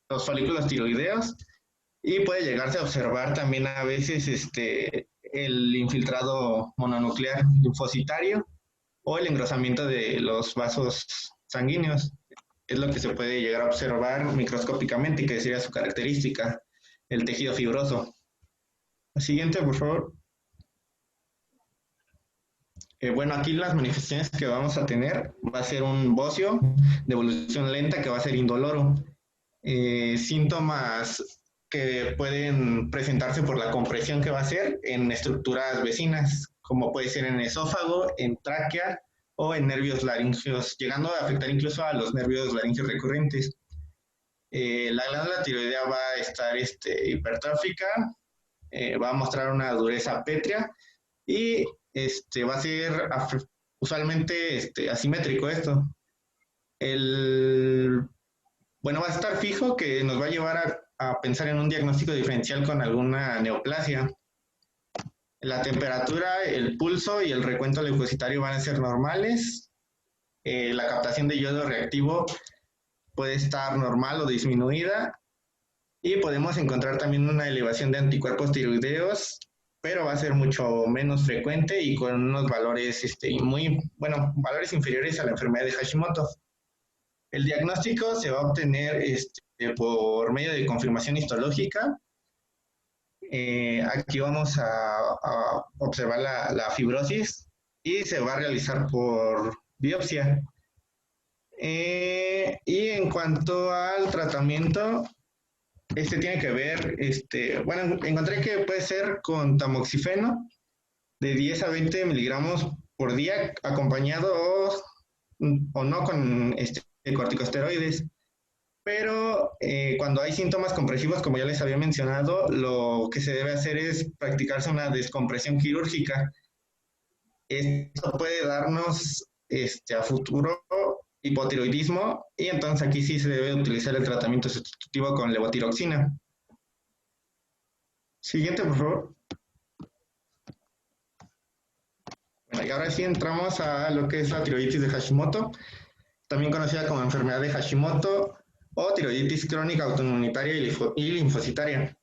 Speaker 4: los folículos tiroideos y puede llegarse a observar también a veces el infiltrado mononuclear linfocitario o el engrosamiento de los vasos sanguíneos. Es lo que se puede llegar a observar microscópicamente y que sería su característica, el tejido fibroso. La siguiente, por favor. Bueno, aquí las manifestaciones que vamos a tener va a ser un bocio de evolución lenta que va a ser indoloro. Síntomas que pueden presentarse por la compresión que va a ser en estructuras vecinas, como puede ser en esófago, en tráquea o en nervios laríngeos, llegando a afectar incluso a los nervios laríngeos recurrentes. La glándula tiroidea va a estar hipertrófica, va a mostrar una dureza pétrea y va a ser usualmente asimétrico esto. Bueno, va a estar fijo, que nos va a llevar a pensar en un diagnóstico diferencial con alguna neoplasia. La temperatura, el pulso y el recuento leucocitario van a ser normales. La captación de yodo reactivo puede estar normal o disminuida. Y podemos encontrar también una elevación de anticuerpos tiroideos, pero va a ser mucho menos frecuente y con unos valores valores inferiores a la enfermedad de Hashimoto. El diagnóstico se va a obtener por medio de confirmación histológica. Aquí vamos a observar la fibrosis y se va a realizar por biopsia. Y en cuanto al tratamiento, tiene que ver, encontré que puede ser con tamoxifeno de 10 a 20 miligramos por día, acompañado o no con corticosteroides. Pero cuando hay síntomas compresivos, como ya les había mencionado, lo que se debe hacer es practicarse una descompresión quirúrgica. Esto puede darnos a futuro hipotiroidismo, y entonces aquí sí se debe utilizar el tratamiento sustitutivo con levotiroxina. Siguiente, por favor. Bueno, y ahora sí entramos a lo que es la tiroiditis de Hashimoto, también conocida como enfermedad de Hashimoto o tiroiditis crónica autoinmunitaria y linfocitaria.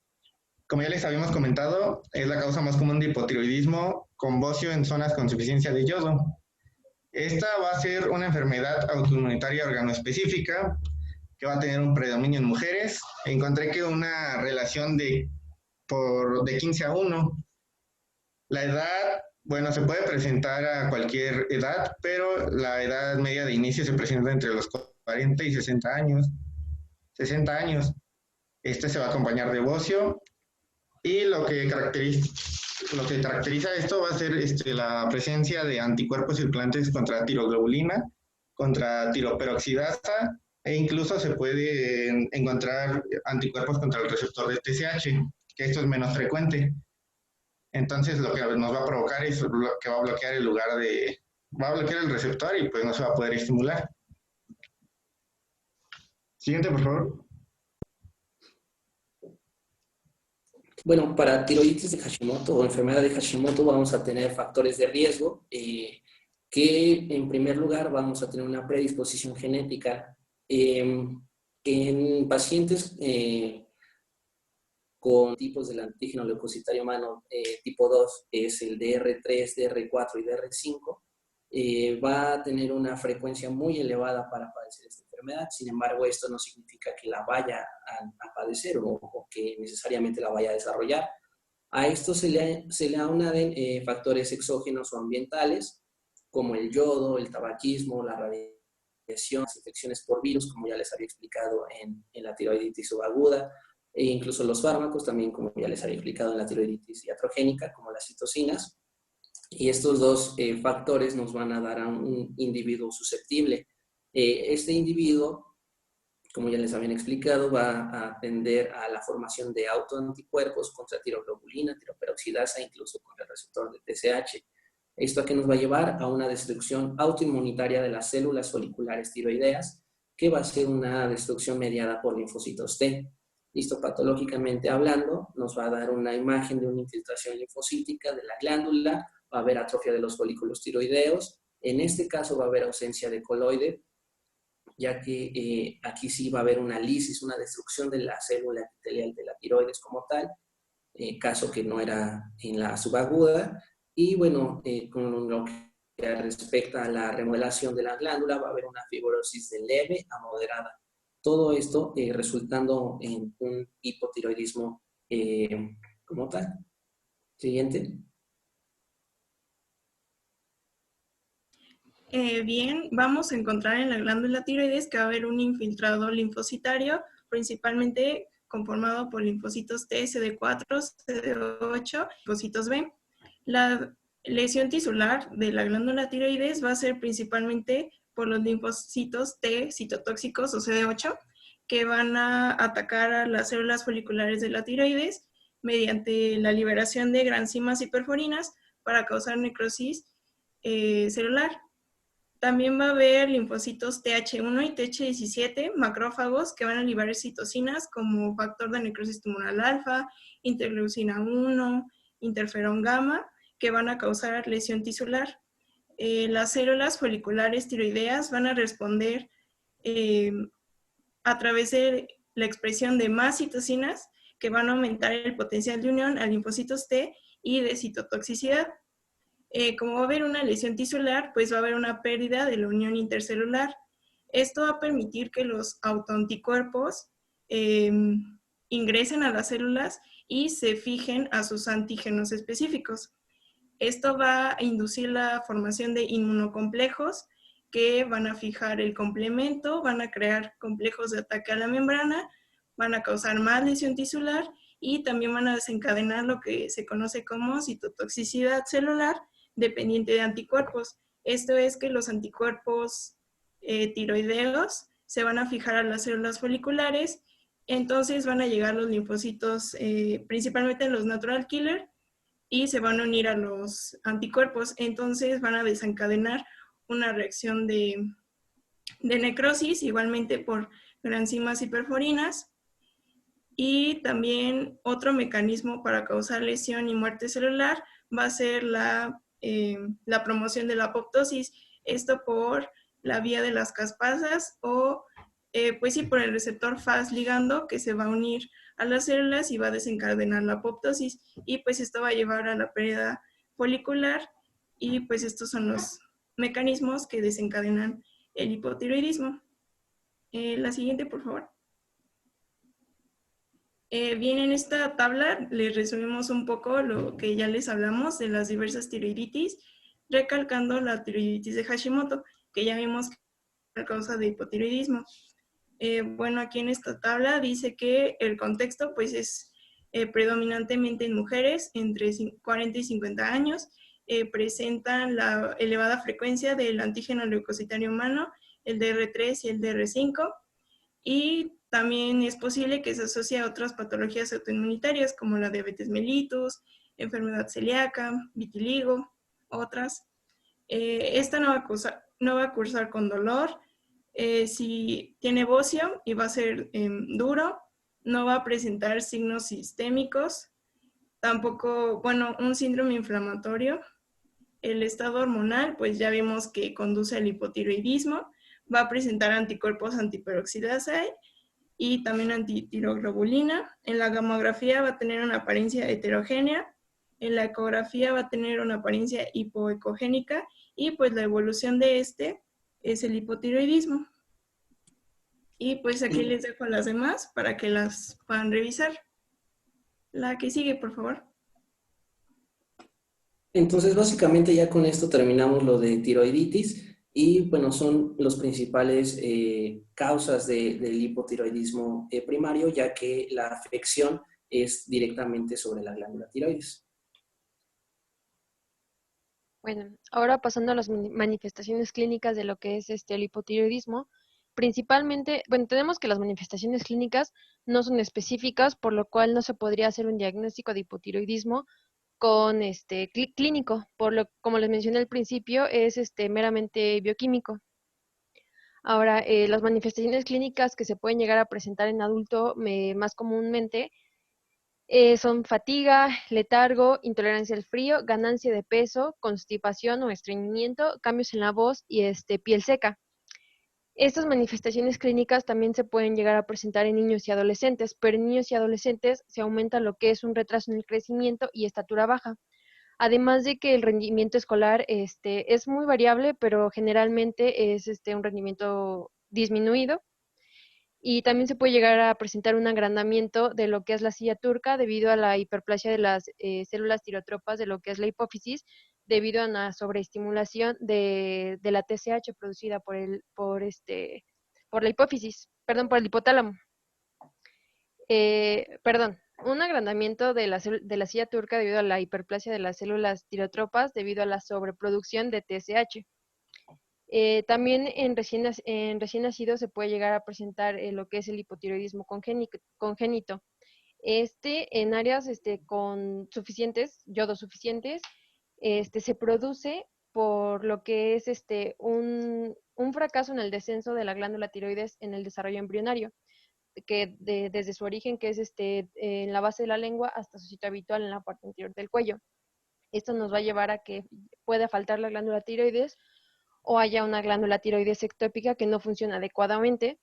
Speaker 4: Como ya les habíamos comentado, es la causa más común de hipotiroidismo con bocio en zonas con suficiencia de yodo. Esta va a ser una enfermedad autoinmunitaria organoespecífica que va a tener un predominio en mujeres. Encontré que una relación de 15:1. La edad, bueno, se puede presentar a cualquier edad, pero la edad media de inicio se presenta entre los 40 y 60 años. 60 años. Este se va a acompañar de bocio, y lo que caracteriza esto va a ser la presencia de anticuerpos circulantes contra tiroglobulina, contra tiroperoxidasa, e incluso se puede encontrar anticuerpos contra el receptor de TSH, que esto es menos frecuente. Entonces lo que nos va a provocar es que va a bloquear va a bloquear el receptor y pues no se va a poder estimular. Siguiente, por favor.
Speaker 6: Bueno, para tiroiditis de Hashimoto o enfermedad de Hashimoto vamos a tener factores de riesgo que en primer lugar vamos a tener una predisposición genética. En pacientes con tipos del antígeno leucocitario humano tipo 2, es el DR3, DR4 y DR5, va a tener una frecuencia muy elevada para padecer esta enfermedad. Sin embargo, esto no significa que la vaya a padecer o que necesariamente la vaya a desarrollar. A esto se le aunan factores exógenos o ambientales, como el yodo, el tabaquismo, la radiación, las infecciones por virus, como ya les había explicado en la tiroiditis subaguda, e incluso los fármacos también, como ya les había explicado en la tiroiditis iatrogénica, como las citocinas. Y estos dos factores nos van a dar a un individuo susceptible. Este individuo, como ya les habían explicado, va a tender a la formación de autoanticuerpos contra tiroglobulina, tiroperoxidasa, incluso contra el receptor de TSH. ¿Esto a qué nos va a llevar? A una destrucción autoinmunitaria de las células foliculares tiroideas, que va a ser una destrucción mediada por linfocitos T. Histopatológicamente hablando, nos va a dar una imagen de una infiltración linfocítica de la glándula, va a haber atrofia de los folículos tiroideos. En este caso va a haber ausencia de coloide, ya que aquí sí va a haber una lisis, una destrucción de la célula epitelial de la tiroides como tal, caso que no era en la subaguda. Y bueno, con lo que respecta a la remodelación de la glándula, va a haber una fibrosis de leve a moderada. Todo esto resultando en un hipotiroidismo como tal. Siguiente.
Speaker 5: Bien, vamos a encontrar en la glándula tiroides que va a haber un infiltrado linfocitario, principalmente conformado por linfocitos T, CD4, CD8, linfocitos B. La lesión tisular de la glándula tiroides va a ser principalmente por los linfocitos T citotóxicos o CD8, que van a atacar a las células foliculares de la tiroides mediante la liberación de granzimas y perforinas para causar necrosis celular. También va a haber linfocitos TH1 y TH17, macrófagos, que van a liberar citocinas como factor de necrosis tumoral alfa, interleucina 1, interferón gamma, que van a causar lesión tisular. Las células foliculares tiroideas van a responder a través de la expresión de más citocinas, que van a aumentar el potencial de unión a linfocitos T y de citotoxicidad. Como va a haber una lesión tisular, pues va a haber una pérdida de la unión intercelular. Esto va a permitir que los autoanticuerpos ingresen a las células y se fijen a sus antígenos específicos. Esto va a inducir la formación de inmunocomplejos que van a fijar el complemento, van a crear complejos de ataque a la membrana, van a causar más lesión tisular y también van a desencadenar lo que se conoce como citotoxicidad celular dependiente de anticuerpos. Esto es que los anticuerpos tiroideos se van a fijar a las células foliculares, entonces van a llegar los linfocitos, principalmente los natural killer, y se van a unir a los anticuerpos, entonces van a desencadenar una reacción de necrosis, igualmente por granzimas y perforinas. Y también otro mecanismo para causar lesión y muerte celular va a ser la promoción de la apoptosis, esto por la vía de las caspasas o pues sí, por el receptor Fas ligando que se va a unir a las células y va a desencadenar la apoptosis, y pues esto va a llevar a la pérdida folicular, y pues estos son los mecanismos que desencadenan el hipotiroidismo. La siguiente, por favor. Bien, en esta tabla les resumimos un poco lo que ya les hablamos de las diversas tiroiditis, recalcando la tiroiditis de Hashimoto, que ya vimos que es la causa de hipotiroidismo. Bueno, aquí en esta tabla dice que el contexto pues es predominantemente en mujeres entre 40 y 50 años, presentan la elevada frecuencia del antígeno leucocitario humano, el DR3 y el DR5, y también es posible que se asocie a otras patologías autoinmunitarias como la diabetes mellitus, enfermedad celíaca, vitiligo, otras. Esta no va a cursar con dolor. Si tiene bocio y va a ser duro, no va a presentar signos sistémicos, tampoco, bueno, un síndrome inflamatorio. El estado hormonal, pues ya vimos que conduce al hipotiroidismo, va a presentar anticuerpos antiperoxidasa y también antitiroglobulina. En la gamografía va a tener una apariencia heterogénea, en la ecografía va a tener una apariencia hipoecogénica, y pues la evolución de este es el hipotiroidismo. Y pues aquí les dejo las demás para que las puedan revisar. La que sigue, por favor.
Speaker 6: Entonces, básicamente ya con esto terminamos lo de tiroiditis y, bueno, son los principales causas del hipotiroidismo primario, ya que la afección es directamente sobre la glándula tiroides.
Speaker 2: Bueno, ahora pasando a las manifestaciones clínicas de lo que es el hipotiroidismo, principalmente, bueno, tenemos que las manifestaciones clínicas no son específicas, por lo cual no se podría hacer un diagnóstico de hipotiroidismo con clínico, como les mencioné al principio, es meramente bioquímico. Ahora, las manifestaciones clínicas que se pueden llegar a presentar en adulto más comúnmente son fatiga, letargo, intolerancia al frío, ganancia de peso, constipación o estreñimiento, cambios en la voz y piel seca. Estas manifestaciones clínicas también se pueden llegar a presentar en niños y adolescentes, pero en niños y adolescentes se aumenta lo que es un retraso en el crecimiento y estatura baja. Además de que el rendimiento escolar es muy variable, pero generalmente es un rendimiento disminuido. Y también se puede llegar a presentar un agrandamiento de lo que es la silla turca debido a la hiperplasia de las células tirotropas de lo que es la hipófisis, debido a una sobreestimulación de la TSH producida por la hipófisis, perdón, por el hipotálamo. Un agrandamiento de la silla turca debido a la hiperplasia de las células tirotropas debido a la sobreproducción de TSH. También en recién nacidos se puede llegar a presentar lo que es el hipotiroidismo congénito. En áreas con suficientes, yodos suficientes, se produce por lo que es un fracaso en el descenso de la glándula tiroides en el desarrollo embrionario, que desde su origen, que es en la base de la lengua, hasta su sitio habitual en la parte interior del cuello. Esto nos va a llevar a que pueda faltar la glándula tiroides o haya una glándula tiroides ectópica que no funciona adecuadamente,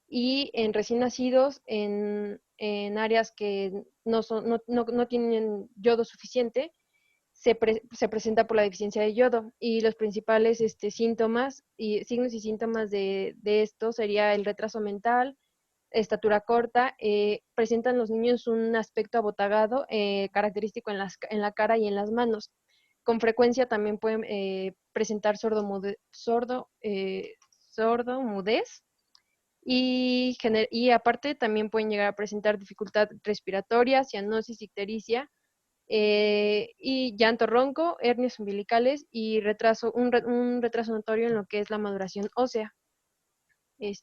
Speaker 2: y en recién nacidos, en áreas que no tienen yodo suficiente, se presenta por la deficiencia de yodo, y los principales síntomas y signos y síntomas de esto sería el retraso mental, estatura corta, presentan los niños un aspecto abotagado, característico en la cara y en las manos. Con frecuencia también pueden presentar sordomudez, y aparte también pueden llegar a presentar dificultad respiratoria, cianosis, ictericia, y llanto ronco, hernias umbilicales y un retraso notorio en lo que es la maduración ósea.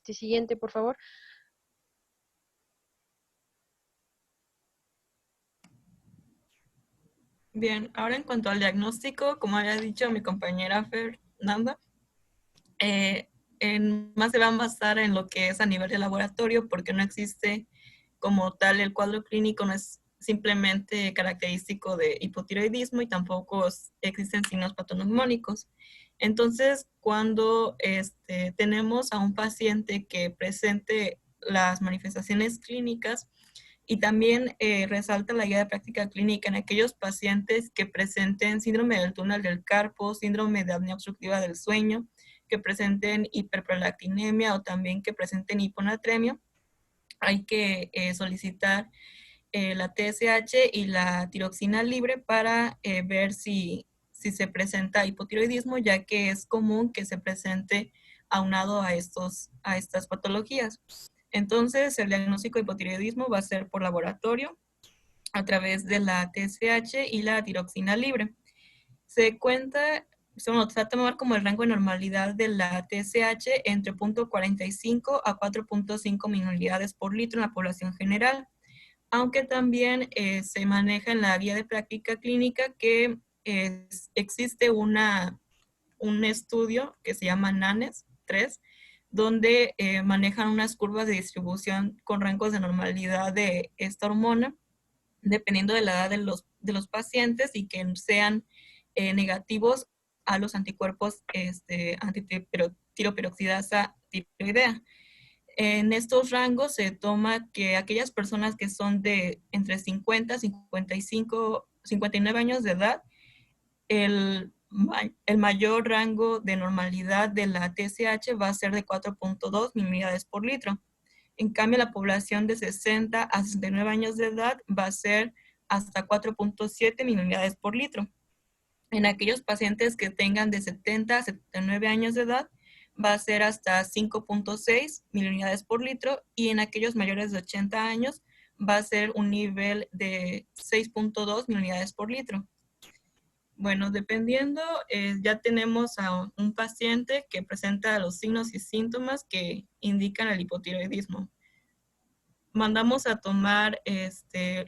Speaker 2: Siguiente, por favor.
Speaker 3: Bien, ahora en cuanto al diagnóstico, como había dicho mi compañera Fernanda, Más se va a basar en lo que es a nivel de laboratorio, porque no existe como tal el cuadro clínico, no es simplemente característico de hipotiroidismo y tampoco existen signos patognomónicos. Entonces, cuando tenemos a un paciente que presente las manifestaciones clínicas, y también resalta la guía de práctica clínica en aquellos pacientes que presenten síndrome del túnel del carpo, síndrome de apnea obstructiva del sueño, que presenten hiperprolactinemia o también que presenten hiponatremia. Hay que solicitar la TSH y la tiroxina libre para ver si se presenta hipotiroidismo, ya que es común que se presente aunado a estas patologías. Entonces, el diagnóstico de hipotiroidismo va a ser por laboratorio a través de la TSH y la tiroxina libre. Se trata de tomar como el rango de normalidad de la TSH entre 0.45 a 4.5 miliunidades por litro en la población general, aunque también se maneja en la guía de práctica clínica que existe un estudio que se llama NANES 3, donde manejan unas curvas de distribución con rangos de normalidad de esta hormona, dependiendo de la edad de los pacientes y que sean negativos a los anticuerpos antitiroperoxidasa tiroidea. En estos rangos se toma que aquellas personas que son de entre 50, 55, 59 años de edad, el mayor rango de normalidad de la TSH va a ser de 4.2 miliunidades por litro. En cambio, la población de 60 a 69 años de edad va a ser hasta 4.7 miliunidades por litro. En aquellos pacientes que tengan de 70 a 79 años de edad, va a ser hasta 5.6 miliunidades por litro, y en aquellos mayores de 80 años va a ser un nivel de 6.2 miliunidades por litro. Bueno, dependiendo, ya tenemos a un paciente que presenta los signos y síntomas que indican el hipotiroidismo. Mandamos a tomar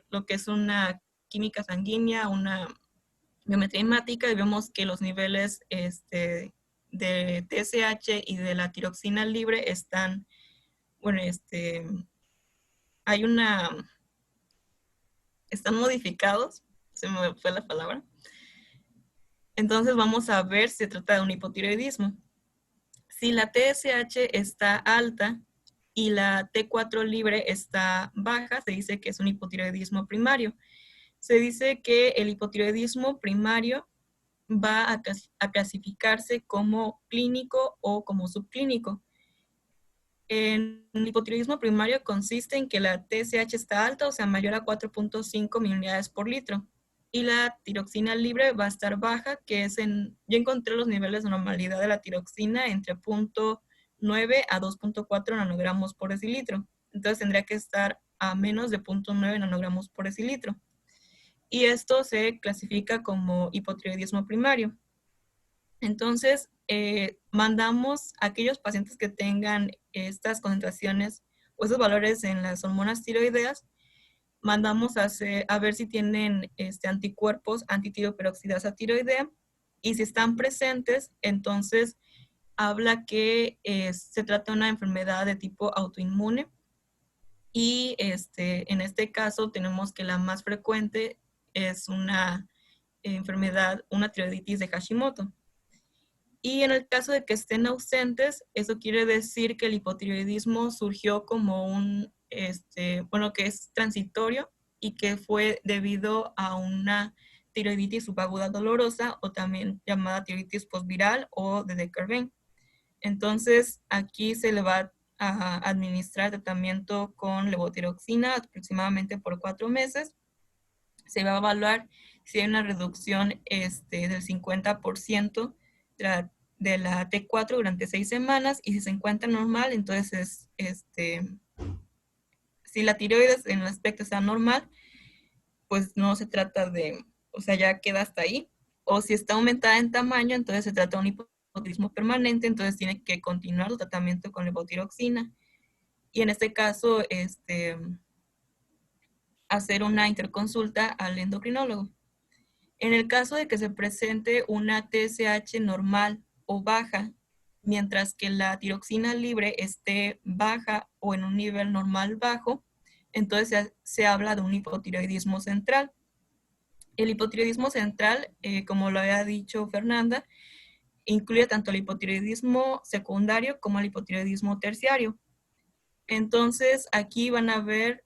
Speaker 3: lo que es una química sanguínea, una biometría hemática, y vemos que los niveles de TSH y de la tiroxina libre están, bueno, están modificados, se me fue la palabra. Entonces vamos a ver si se trata de un hipotiroidismo. Si la TSH está alta y la T4 libre está baja, se dice que es un hipotiroidismo primario. Se dice que el hipotiroidismo primario va a clasificarse como clínico o como subclínico. El hipotiroidismo primario consiste en que la TSH está alta, o sea, mayor a 4.5 miliunidades por litro. Y la tiroxina libre va a estar baja, que es yo encontré los niveles de normalidad de la tiroxina entre 0.9 a 2.4 nanogramos por decilitro. Entonces tendría que estar a menos de 0.9 nanogramos por decilitro. Y esto se clasifica como hipotiroidismo primario. Entonces, mandamos a aquellos pacientes que tengan estas concentraciones o esos valores en las hormonas tiroideas, mandamos a ver si tienen anticuerpos antitiroperoxidasa tiroidea, y si están presentes, entonces habla que se trata de una enfermedad de tipo autoinmune, y en este caso tenemos que la más frecuente es una enfermedad, una tiroiditis de Hashimoto. Y en el caso de que estén ausentes, eso quiere decir que el hipotiroidismo surgió como que es transitorio y que fue debido a una tiroiditis subaguda dolorosa, o también llamada tiroiditis postviral o de Decker-Vein. Entonces, aquí se le va a administrar tratamiento con levotiroxina aproximadamente por 4 meses. Se va a evaluar si hay una reducción del 50% de la T4 durante 6 semanas, y si se encuentra normal, entonces si la tiroides en el aspecto está normal, pues no se trata o sea, ya queda hasta ahí. O si está aumentada en tamaño, entonces se trata de un hipotiroidismo permanente, entonces tiene que continuar el tratamiento con levotiroxina. Y en este caso, hacer una interconsulta al endocrinólogo. En el caso de que se presente una TSH normal o baja mientras que la tiroxina libre esté baja o en un nivel normal bajo, entonces se habla de un hipotiroidismo central. El hipotiroidismo central, como lo había dicho Fernanda, incluye tanto el hipotiroidismo secundario como el hipotiroidismo terciario. Entonces, aquí van a ver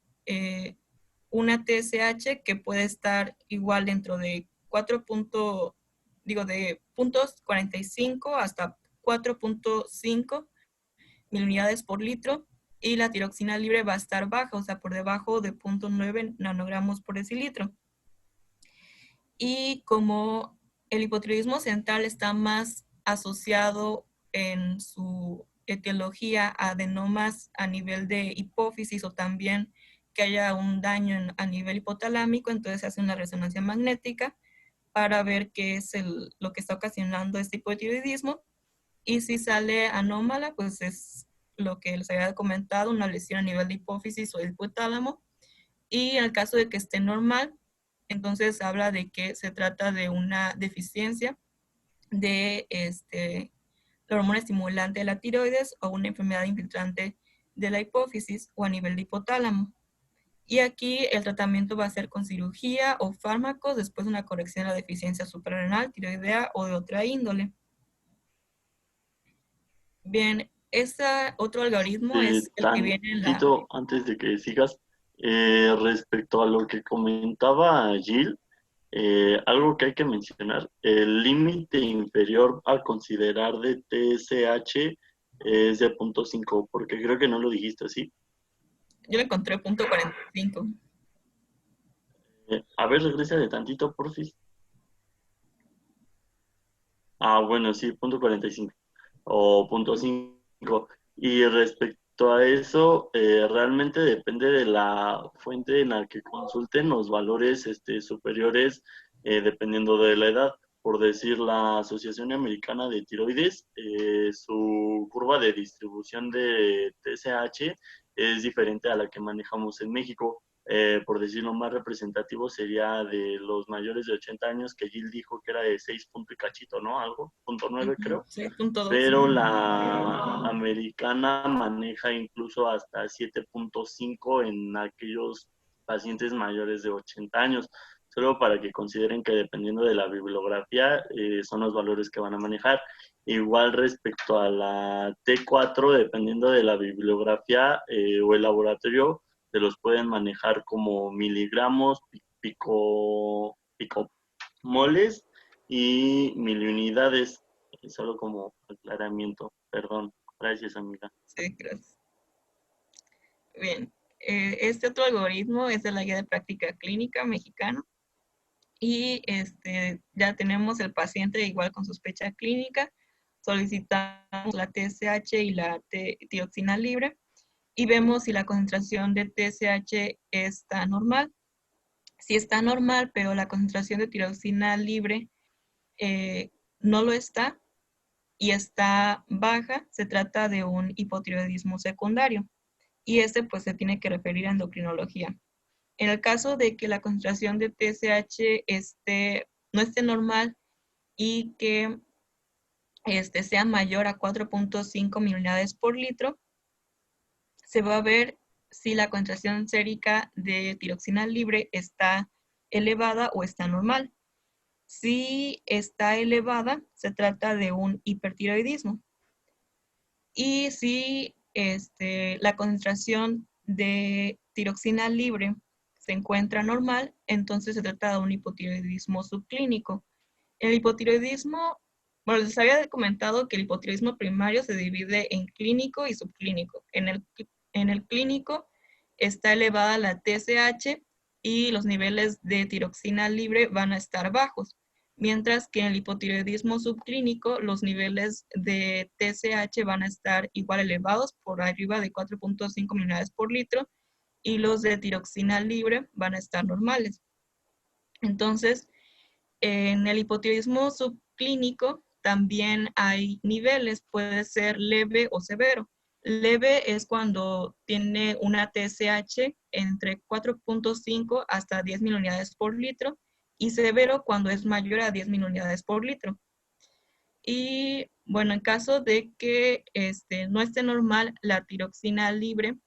Speaker 3: una TSH que puede estar igual dentro de de puntos 45 hasta 4.5 miliunidades por litro, y la tiroxina libre va a estar baja, o sea, por debajo de 0.9 nanogramos por decilitro. Y como el hipotiroidismo central está más asociado en su etiología a adenomas a nivel de hipófisis o también que haya un daño a nivel hipotalámico, entonces se hace una resonancia magnética para ver qué es lo que está ocasionando este hipotiroidismo. Y si sale anómala, pues es lo que les había comentado, una lesión a nivel de hipófisis o del hipotálamo. Y en el caso de que esté normal, entonces habla de que se trata de una deficiencia de la hormona estimulante de la tiroides o una enfermedad infiltrante de la hipófisis o a nivel de hipotálamo. Y aquí el tratamiento va a ser con cirugía o fármacos después de una corrección de la deficiencia suprarrenal, tiroidea o de otra índole. Bien, este otro algoritmo es el que viene en la...
Speaker 8: Tantito, antes de que sigas, respecto a lo que comentaba Jill, algo que hay que mencionar, el límite inferior a considerar de TSH es de 0.5, porque creo que no lo dijiste así.
Speaker 3: Yo le encontré 0.45.
Speaker 8: A ver, regresa de tantito, porfis. Bueno, sí, 0.45 o 0.5. Y respecto a eso, realmente depende de la fuente en la que consulten los valores superiores, dependiendo de la edad. Por decir, la Asociación Americana de Tiroides, su curva de distribución de TSH es diferente a la que manejamos en México. Por decir, lo más representativo sería de los mayores de 80 años, que Jill dijo que era de 6 punto y cachito, ¿no? Algo, 0.9 creo.
Speaker 3: 6.2.
Speaker 8: Pero la americana maneja incluso hasta 7.5 en aquellos pacientes mayores de 80 años. Solo para que consideren que dependiendo de la bibliografía son los valores que van a manejar. Igual respecto a la T4, dependiendo de la bibliografía o el laboratorio, se los pueden manejar como miligramos, picomoles y miliunidades. Solo como aclaramiento. Perdón. Gracias, amiga.
Speaker 3: Sí, gracias. Bien. Este otro algoritmo es de la guía de práctica clínica mexicana. Y ya tenemos el paciente igual con sospecha clínica. Solicitamos la TSH y la tiroxina libre y vemos si la concentración de TSH está normal. Si está normal, pero la concentración de tiroxina libre no lo está y está baja, se trata de un hipotiroidismo secundario. Y pues se tiene que referir a endocrinología. En el caso de que la concentración de TSH no esté normal y que sea mayor a 4.5 miliunidades por litro, se va a ver si la concentración sérica de tiroxina libre está elevada o está normal. Si está elevada, se trata de un hipertiroidismo. Y si la concentración de tiroxina libre se encuentra normal, entonces se trata de un hipotiroidismo subclínico. El hipotiroidismo, bueno, les había comentado que el hipotiroidismo primario se divide en clínico y subclínico. En el clínico está elevada la TSH y los niveles de tiroxina libre van a estar bajos, mientras que en el hipotiroidismo subclínico los niveles de TSH van a estar igual elevados, por arriba de 4.5 miliunidades por litro, y los de tiroxina libre van a estar normales. Entonces, en el hipotiroidismo subclínico también hay niveles, puede ser leve o severo. Leve es cuando tiene una TSH entre 4.5 hasta 10 miliunidades por litro, y severo cuando es mayor a 10 miliunidades por litro. Y Bueno, en caso de que no esté normal la tiroxina libre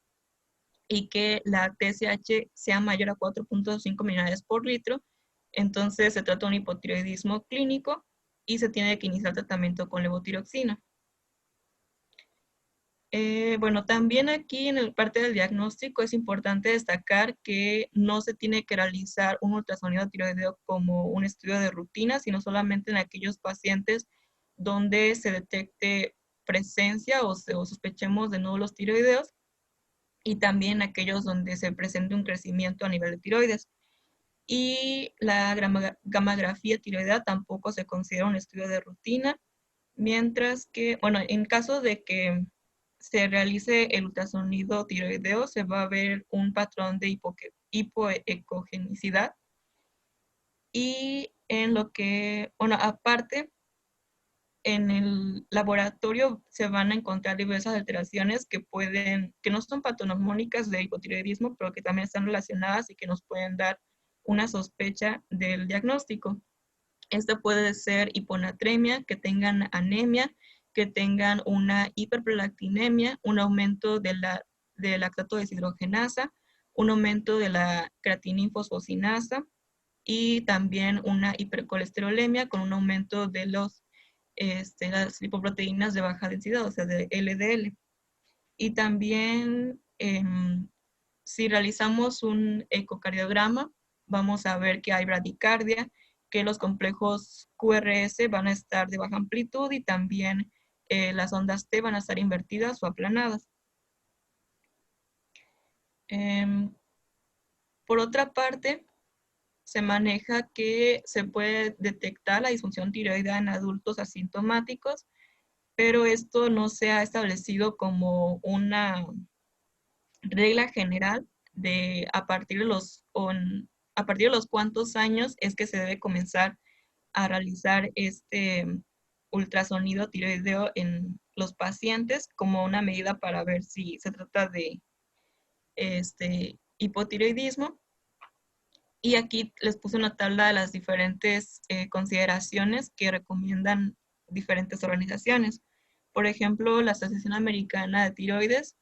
Speaker 3: y que la TSH sea mayor a 4.5 miliunidades por litro, entonces se trata de un hipotiroidismo clínico y se tiene que iniciar tratamiento con levotiroxina. Bueno, también aquí en el parte del diagnóstico es importante destacar que no se tiene que realizar un ultrasonido tiroideo como un estudio de rutina, sino solamente en aquellos pacientes donde se detecte presencia o sospechemos de nódulos tiroideos, y también aquellos donde se presente un crecimiento a nivel de tiroides. Y la gammagrafía tiroidea tampoco se considera un estudio de rutina, mientras que, bueno, en caso de que se realice el ultrasonido tiroideo, se va a ver un patrón de hipoecogenicidad. Y en lo que, bueno, aparte, en el laboratorio se van a encontrar diversas alteraciones que no son patognomónicas de hipotiroidismo, pero que también están relacionadas y que nos pueden dar una sospecha del diagnóstico. Esta puede ser hiponatremia, que tengan anemia, que tengan una hiperprolactinemia, un aumento del lactato deshidrogenasa, un aumento de la creatininfosfosinasa y también una hipercolesterolemia con un aumento de las lipoproteínas de baja densidad, o sea, de LDL. Y también, si realizamos un ecocardiograma, vamos a ver que hay bradicardia, que los complejos QRS van a estar de baja amplitud y también las ondas T van a estar invertidas o aplanadas. Por otra parte, se maneja que se puede detectar la disfunción tiroidea en adultos asintomáticos, pero esto no se ha establecido como una regla general de a partir de los cuántos años es que se debe comenzar a realizar este ultrasonido tiroideo en los pacientes como una medida para ver si se trata de hipotiroidismo. Y aquí les puse una tabla de las diferentes consideraciones que recomiendan diferentes organizaciones. Por ejemplo, la Asociación Americana de Tiroides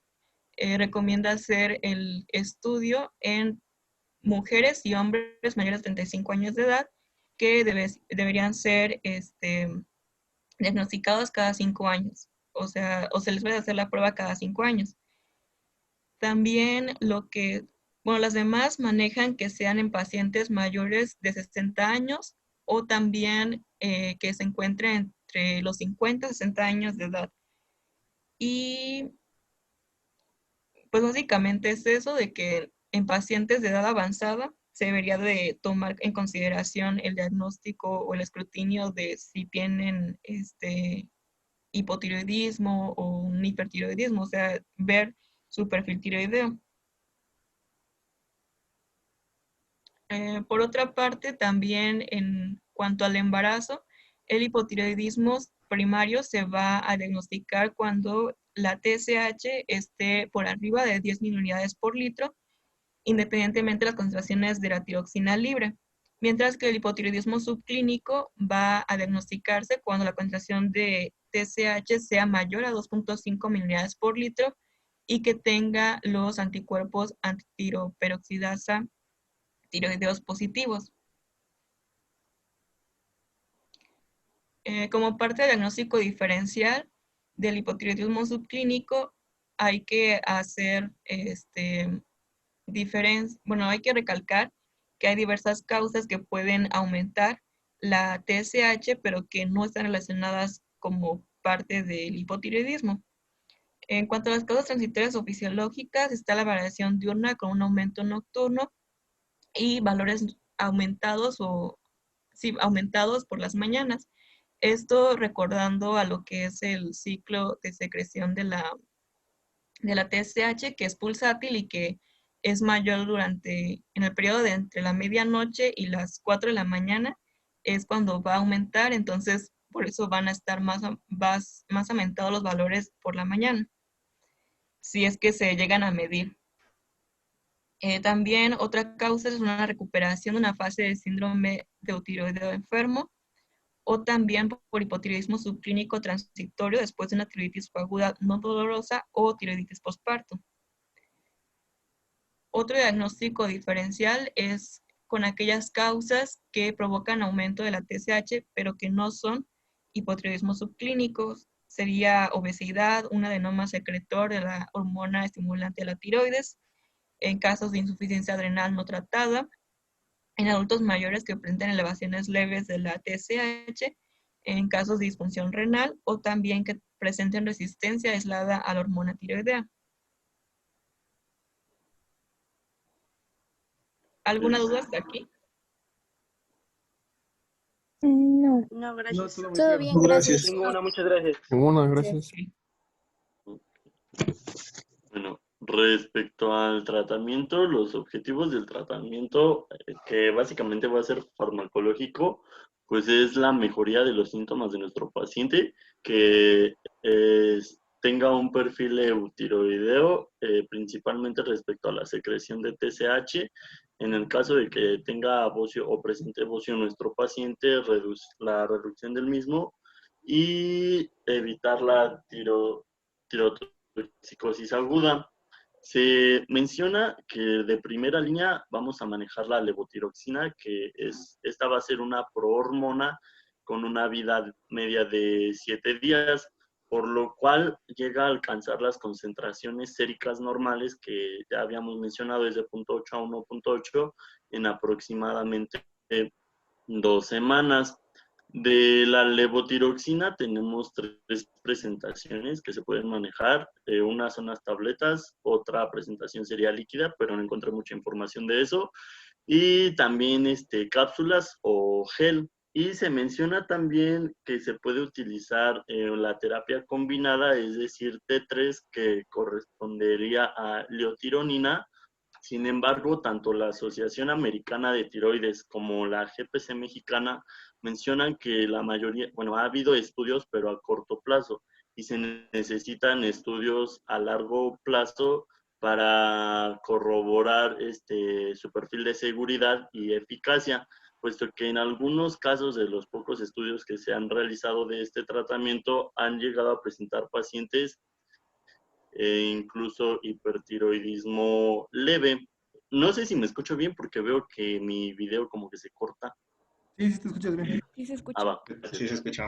Speaker 3: recomienda hacer el estudio en mujeres y hombres mayores de 35 años de edad que deberían ser diagnosticados cada 5 años. O sea, o se les puede hacer la prueba cada 5 años. También las demás manejan que sean en pacientes mayores de 60 años o también que se encuentren entre los 50 y 60 años de edad. Y pues básicamente es eso de que en pacientes de edad avanzada se debería de tomar en consideración el diagnóstico o el escrutinio de si tienen hipotiroidismo o un hipertiroidismo, o sea, ver su perfil tiroideo. Por otra parte, también en cuanto al embarazo, el hipotiroidismo primario se va a diagnosticar cuando la TSH esté por arriba de 10 miliunidades por litro, independientemente de las concentraciones de la tiroxina libre. Mientras que el hipotiroidismo subclínico va a diagnosticarse cuando la concentración de TSH sea mayor a 2.5 miliunidades por litro y que tenga los anticuerpos antitiroperoxidasa tiroideos positivos. Como parte del diagnóstico diferencial del hipotiroidismo subclínico, hay que hacer hay que recalcar que hay diversas causas que pueden aumentar la TSH, pero que no están relacionadas como parte del hipotiroidismo. En cuanto a las causas transitorias o fisiológicas, está la variación diurna con un aumento nocturno y valores aumentados por las mañanas. Esto recordando a lo que es el ciclo de secreción de la TSH, que es pulsátil y que es mayor en el periodo de entre la medianoche y las 4 de la mañana, es cuando va a aumentar, entonces por eso van a estar más aumentados los valores por la mañana, si es que se llegan a medir. También otra causa es una recuperación de una fase de síndrome de eutiroideo enfermo o también por hipotiroidismo subclínico transitorio después de una tiroiditis aguda no dolorosa o tiroiditis postparto. Otro diagnóstico diferencial es con aquellas causas que provocan aumento de la TSH, pero que no son hipotiroidismo subclínico. Sería obesidad, un adenoma secretor de la hormona estimulante de la tiroides, en casos de insuficiencia adrenal no tratada, en adultos mayores que presentan elevaciones leves de la TSH, en casos de disfunción renal o también que presenten resistencia aislada a la hormona tiroidea. ¿Alguna duda hasta aquí?
Speaker 9: No,
Speaker 5: No,
Speaker 7: No,
Speaker 5: gracias.
Speaker 7: todo muy
Speaker 9: todo
Speaker 7: claro.
Speaker 9: bien, gracias.
Speaker 10: Ninguna, muchas gracias.
Speaker 1: Ninguna, gracias.
Speaker 8: Bueno, respecto al tratamiento, los objetivos del tratamiento, que básicamente va a ser farmacológico, pues es la mejoría de los síntomas de nuestro paciente, que tenga un perfil eutiroideo, principalmente respecto a la secreción de TSH. En el caso de que tenga bocio o presente bocio nuestro paciente, la reducción del mismo y evitar la tirotoxicosis aguda. Se menciona que de primera línea vamos a manejar la levotiroxina, que esta va a ser una prohormona con una vida media de 7 días, por lo cual llega a alcanzar las concentraciones séricas normales que ya habíamos mencionado desde 0.8 a 1.8 en aproximadamente 2 semanas. De la levotiroxina tenemos 3 presentaciones que se pueden manejar. Una son las tabletas, otra presentación sería líquida, pero no encontré mucha información de eso. Y también cápsulas o gel. Y se menciona también que se puede utilizar la terapia combinada, es decir, T3, que correspondería a leotironina. Sin embargo, tanto la Asociación Americana de Tiroides como la GPC mexicana mencionan que la mayoría, bueno, ha habido estudios, pero a corto plazo, y se necesitan estudios a largo plazo para corroborar su perfil de seguridad y eficacia, puesto que en algunos casos de los pocos estudios que se han realizado de este tratamiento han llegado a presentar pacientes incluso hipertiroidismo leve. No sé si me escucho bien porque veo que mi video como que se corta.
Speaker 7: Sí, sí, te escuchas bien.
Speaker 9: Sí se escucha.
Speaker 8: Va.
Speaker 4: Sí, se escucha.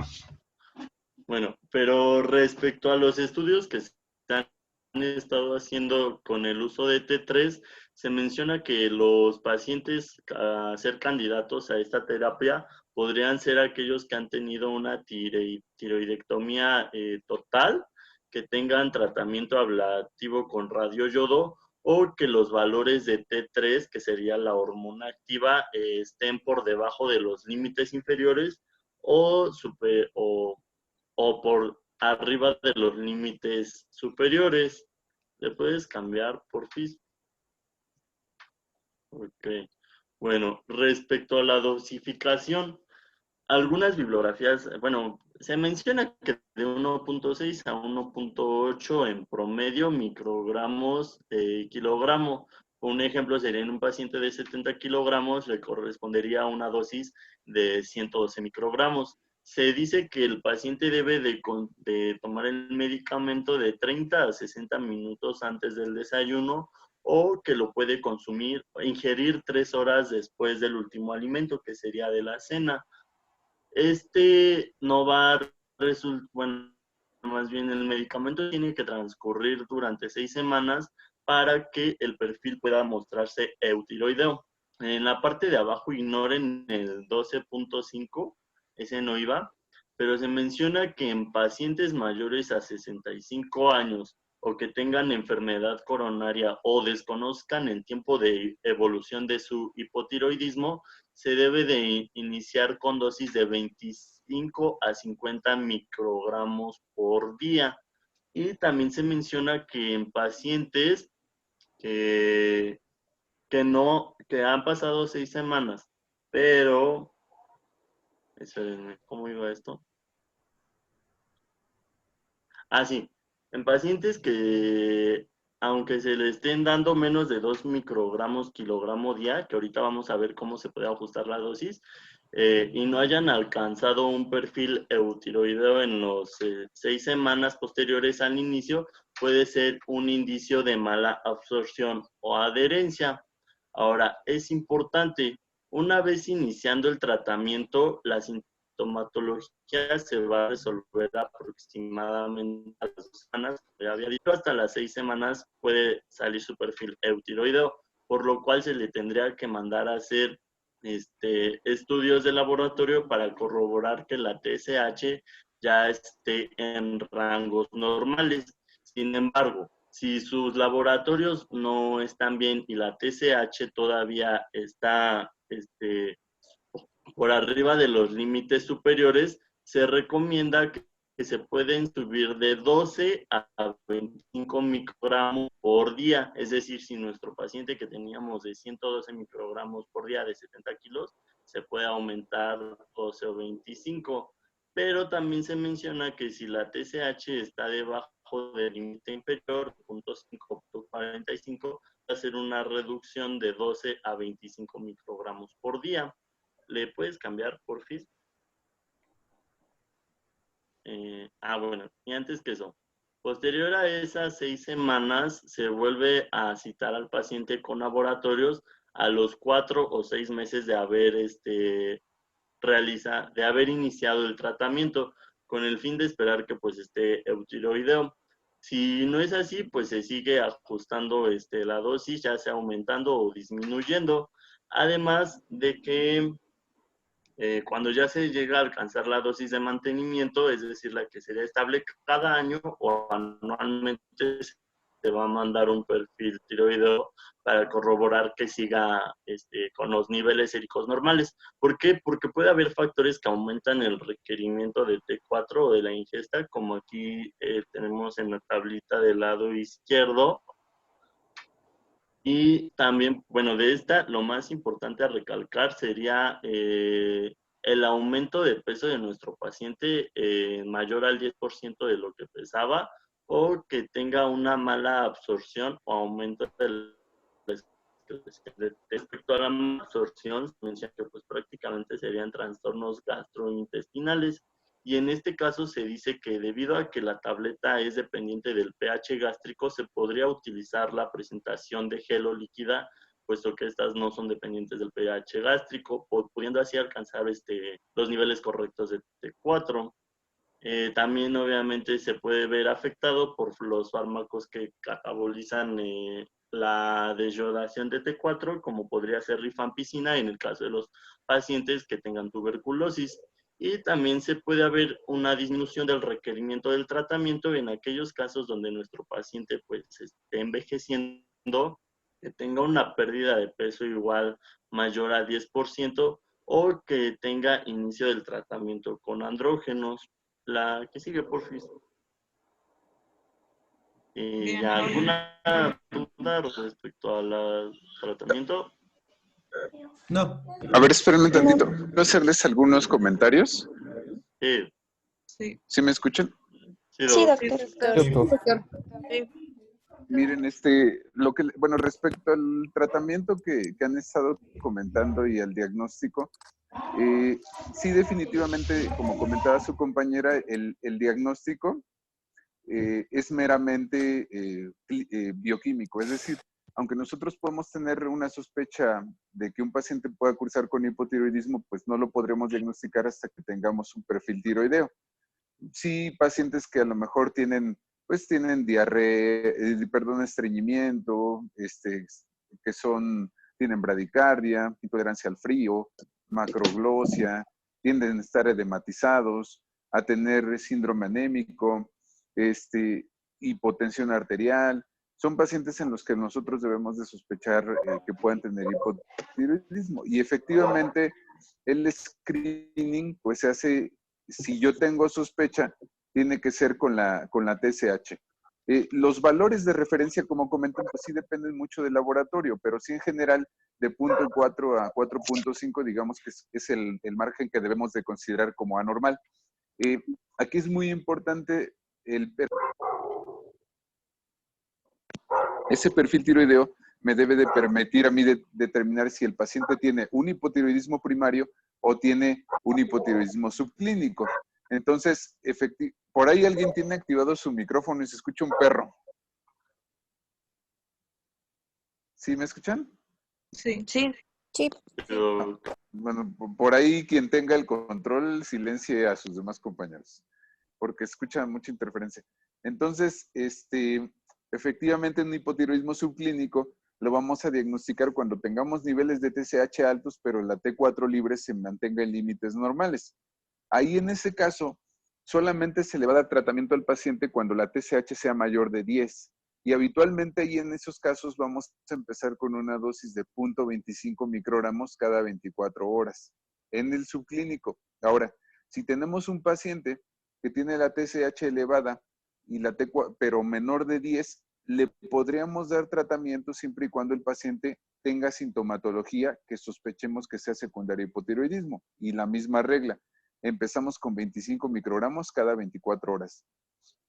Speaker 8: Bueno, pero respecto a los estudios que se han estado haciendo con el uso de T3, se menciona que los pacientes a ser candidatos a esta terapia podrían ser aquellos que han tenido una tiroidectomía total, que tengan tratamiento ablativo con radioyodo o que los valores de T3, que sería la hormona activa, estén por debajo de los límites inferiores o por arriba de los límites superiores. ¿Le puedes cambiar, porfis? Ok. Bueno, respecto a la dosificación, algunas bibliografías, bueno, se menciona que de 1.6 a 1.8 en promedio microgramos de kilogramo. Un ejemplo sería en un paciente de 70 kilogramos, le correspondería a una dosis de 112 microgramos. Se dice que el paciente debe de tomar el medicamento de 30 a 60 minutos antes del desayuno o que lo puede consumir, ingerir 3 horas después del último alimento, que sería de la cena. No va a resultar, bueno, más bien el medicamento tiene que transcurrir durante 6 semanas para que el perfil pueda mostrarse eutiroideo. En la parte de abajo ignoren el 12.5, ese no iba, pero se menciona que en pacientes mayores a 65 años o que tengan enfermedad coronaria o desconozcan el tiempo de evolución de su hipotiroidismo, se debe de iniciar con dosis de 25 a 50 microgramos por día. Y también se menciona que en pacientes que han pasado 6 semanas, pero, espérenme, ¿cómo iba esto? Ah, sí, en pacientes que aunque se le estén dando menos de 2 microgramos kilogramo día, que ahorita vamos a ver cómo se puede ajustar la dosis, y no hayan alcanzado un perfil eutiroideo en los 6 semanas posteriores al inicio, puede ser un indicio de mala absorción o adherencia. Ahora, es importante, una vez iniciando el tratamiento, la sintomatología se va a resolver aproximadamente a las 2 semanas. Ya había dicho, hasta las 6 semanas puede salir su perfil eutiroideo, por lo cual se le tendría que mandar a hacer estudios de laboratorio para corroborar que la TSH ya esté en rangos normales. Sin embargo, si sus laboratorios no están bien y la TSH todavía está por arriba de los límites superiores, se recomienda que se pueden subir de 12 a 25 microgramos por día. Es decir, si nuestro paciente que teníamos de 112 microgramos por día de 70 kilos, se puede aumentar 12 o 25. Pero también se menciona que si la TSH está debajo del límite inferior, 0.5 o 0.45, va a ser una reducción de 12 a 25 microgramos por día. ¿Le puedes cambiar, porfis? Bueno, y antes que eso, posterior a esas 6 semanas, se vuelve a citar al paciente con laboratorios a los 4 o 6 meses de haber, de haber iniciado el tratamiento, con el fin de esperar que pues esté eutiroideo. Si no es así, pues se sigue ajustando la dosis, ya sea aumentando o disminuyendo. Además de que cuando ya se llega a alcanzar la dosis de mantenimiento, es decir, la que sería estable cada año o anualmente, se va a mandar un perfil tiroideo para corroborar que siga con los niveles séricos normales. ¿Por qué? Porque puede haber factores que aumentan el requerimiento de T4 o de la ingesta, como aquí tenemos en la tablita del lado izquierdo. Y también, bueno, de esta, lo más importante a recalcar sería el aumento de peso de nuestro paciente mayor al 10% de lo que pesaba, o que tenga una mala absorción o aumento del respecto a la mala absorción, se menciona que pues prácticamente serían trastornos gastrointestinales. Y en este caso se dice que debido a que la tableta es dependiente del pH gástrico, se podría utilizar la presentación de gel o líquida, puesto que estas no son dependientes del pH gástrico, pudiendo así alcanzar los niveles correctos de T4. También obviamente se puede ver afectado por los fármacos que catabolizan la deyodación de T4, como podría ser rifampicina en el caso de los pacientes que tengan tuberculosis. Y también se puede haber una disminución del requerimiento del tratamiento en aquellos casos donde nuestro paciente pues esté envejeciendo, que tenga una pérdida de peso igual mayor a 10% o que tenga inicio del tratamiento con andrógenos. La que sigue, porfis.
Speaker 3: Bien,
Speaker 8: ¿Ya alguna duda respecto al tratamiento?
Speaker 7: No.
Speaker 1: A ver, espérenme un tantito. ¿Puedo hacerles algunos comentarios?
Speaker 3: Sí.
Speaker 1: ¿Sí me escuchan?
Speaker 8: Sí,
Speaker 2: Sí,
Speaker 8: doctor.
Speaker 2: doctor.
Speaker 1: Miren, bueno, respecto al tratamiento que han estado comentando y al diagnóstico, sí, definitivamente, como comentaba su compañera, el diagnóstico es meramente bioquímico. Es decir, aunque nosotros podemos tener una sospecha de que un paciente pueda cursar con hipotiroidismo, pues no lo podremos diagnosticar hasta que tengamos un perfil tiroideo. Sí, pacientes que a lo mejor tienen diarrea, estreñimiento, tienen bradicardia, intolerancia al frío, macroglosia, tienden a estar edematizados, a tener síndrome anémico, hipotensión arterial. Son pacientes en los que nosotros debemos de sospechar que puedan tener hipotiroidismo. Y efectivamente, el screening pues se hace, si yo tengo sospecha, tiene que ser con la TSH. Los valores de referencia, como comentan, pues sí dependen mucho del laboratorio, pero sí en general de 0.4 a 4.5, digamos que es el margen que debemos de considerar como anormal. Aquí es muy importante Ese perfil tiroideo me debe de permitir a mí determinar si el paciente tiene un hipotiroidismo primario o tiene un hipotiroidismo subclínico. Entonces, por ahí alguien tiene activado su micrófono y se escucha un perro. ¿Sí me escuchan?
Speaker 3: Sí.
Speaker 9: Sí. Sí.
Speaker 8: Pero,
Speaker 1: Bueno, por ahí quien tenga el control silencie a sus demás compañeros, porque escucha mucha interferencia. Entonces, efectivamente un hipotiroidismo subclínico lo vamos a diagnosticar cuando tengamos niveles de TSH altos, pero la T4 libre se mantenga en límites normales. Ahí en ese caso, solamente se le va a dar tratamiento al paciente cuando la TSH sea mayor de 10. Y habitualmente ahí en esos casos vamos a empezar con una dosis de 0.25 microgramos cada 24 horas en el subclínico. Ahora, si tenemos un paciente que tiene la TSH elevada y la T4, pero menor de 10, le podríamos dar tratamiento siempre y cuando el paciente tenga sintomatología que sospechemos que sea secundaria a hipotiroidismo. Y la misma regla, empezamos con 25 microgramos cada 24 horas.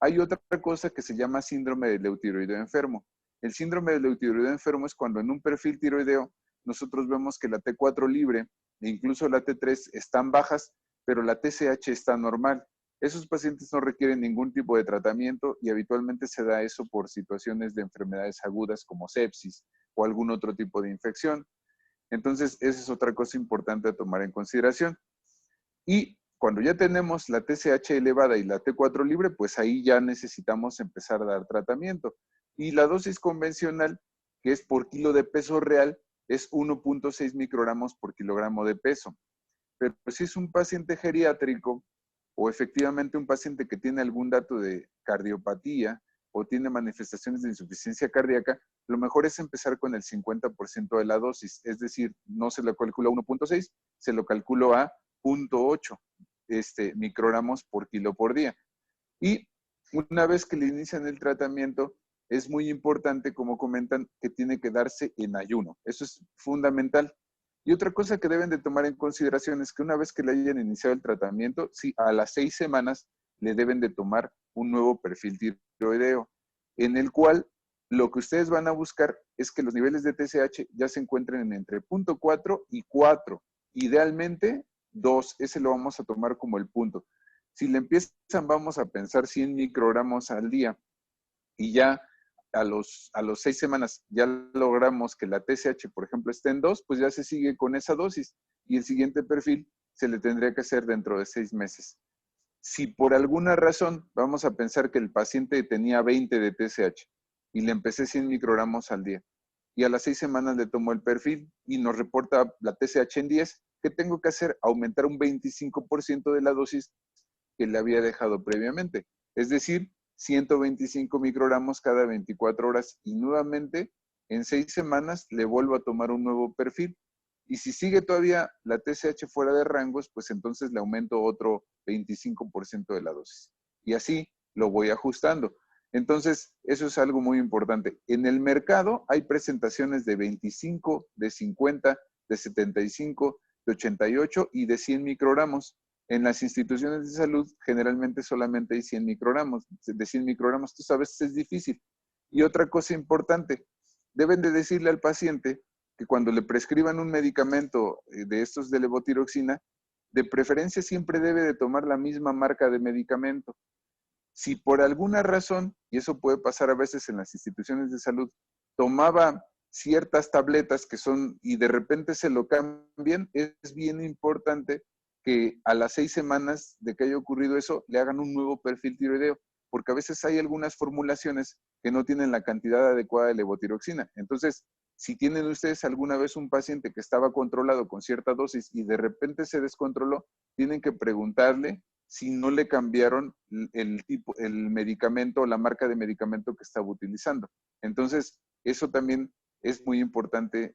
Speaker 1: Hay otra cosa que se llama síndrome del eutiroideo enfermo. El síndrome del eutiroideo enfermo es cuando en un perfil tiroideo nosotros vemos que la T4 libre e incluso la T3 están bajas, pero la TSH está normal. Esos pacientes no requieren ningún tipo de tratamiento y habitualmente se da eso por situaciones de enfermedades agudas como sepsis o algún otro tipo de infección. Entonces, esa es otra cosa importante a tomar en consideración. Y cuando ya tenemos la TSH elevada y la T4 libre, pues ahí ya necesitamos empezar a dar tratamiento. Y la dosis convencional, que es por kilo de peso real, es 1.6 microgramos por kilogramo de peso. Pero si es un paciente geriátrico o efectivamente un paciente que tiene algún dato de cardiopatía o tiene manifestaciones de insuficiencia cardíaca, lo mejor es empezar con el 50% de la dosis. Es decir, no se lo calculo a 1.6, se lo calculo a 0.8 microgramos por kilo por día. Y una vez que le inician el tratamiento, es muy importante, como comentan, que tiene que darse en ayuno. Eso es fundamental. Y otra cosa que deben de tomar en consideración es que una vez que le hayan iniciado el tratamiento, sí, a las 6 semanas le deben de tomar un nuevo perfil tiroideo, en el cual lo que ustedes van a buscar es que los niveles de TSH ya se encuentren entre 0.4 y 4. Idealmente 2, ese lo vamos a tomar como el punto. Si le empiezan, vamos a pensar 100 microgramos al día y ya a los 6 semanas ya logramos que la TSH, por ejemplo, esté en 2, pues ya se sigue con esa dosis y el siguiente perfil se le tendría que hacer dentro de 6 meses. Si por alguna razón vamos a pensar que el paciente tenía 20 de TSH y le empecé 100 microgramos al día y a las 6 semanas le tomó el perfil y nos reporta la TSH en 10, ¿qué tengo que hacer? Aumentar un 25% de la dosis que le había dejado previamente. Es decir, 125 microgramos cada 24 horas y nuevamente en 6 semanas le vuelvo a tomar un nuevo perfil. Y si sigue todavía la TSH fuera de rangos, pues entonces le aumento otro 25% de la dosis. Y así lo voy ajustando. Entonces, eso es algo muy importante. En el mercado hay presentaciones de 25, de 50, de 75, de 88 y de 100 microgramos. En las instituciones de salud generalmente solamente hay 100 microgramos. De 100 microgramos, tú sabes, es difícil. Y otra cosa importante, deben de decirle al paciente que cuando le prescriban un medicamento de estos de levotiroxina, de preferencia siempre debe de tomar la misma marca de medicamento. Si por alguna razón, y eso puede pasar a veces en las instituciones de salud, tomaba ciertas tabletas que son, y de repente se lo cambian, es bien importante que a las 6 semanas de que haya ocurrido eso, le hagan un nuevo perfil tiroideo, porque a veces hay algunas formulaciones que no tienen la cantidad adecuada de levotiroxina. Entonces, si tienen ustedes alguna vez un paciente que estaba controlado con cierta dosis y de repente se descontroló, tienen que preguntarle si no le cambiaron el medicamento o la marca de medicamento que estaba utilizando. Entonces, eso también es muy importante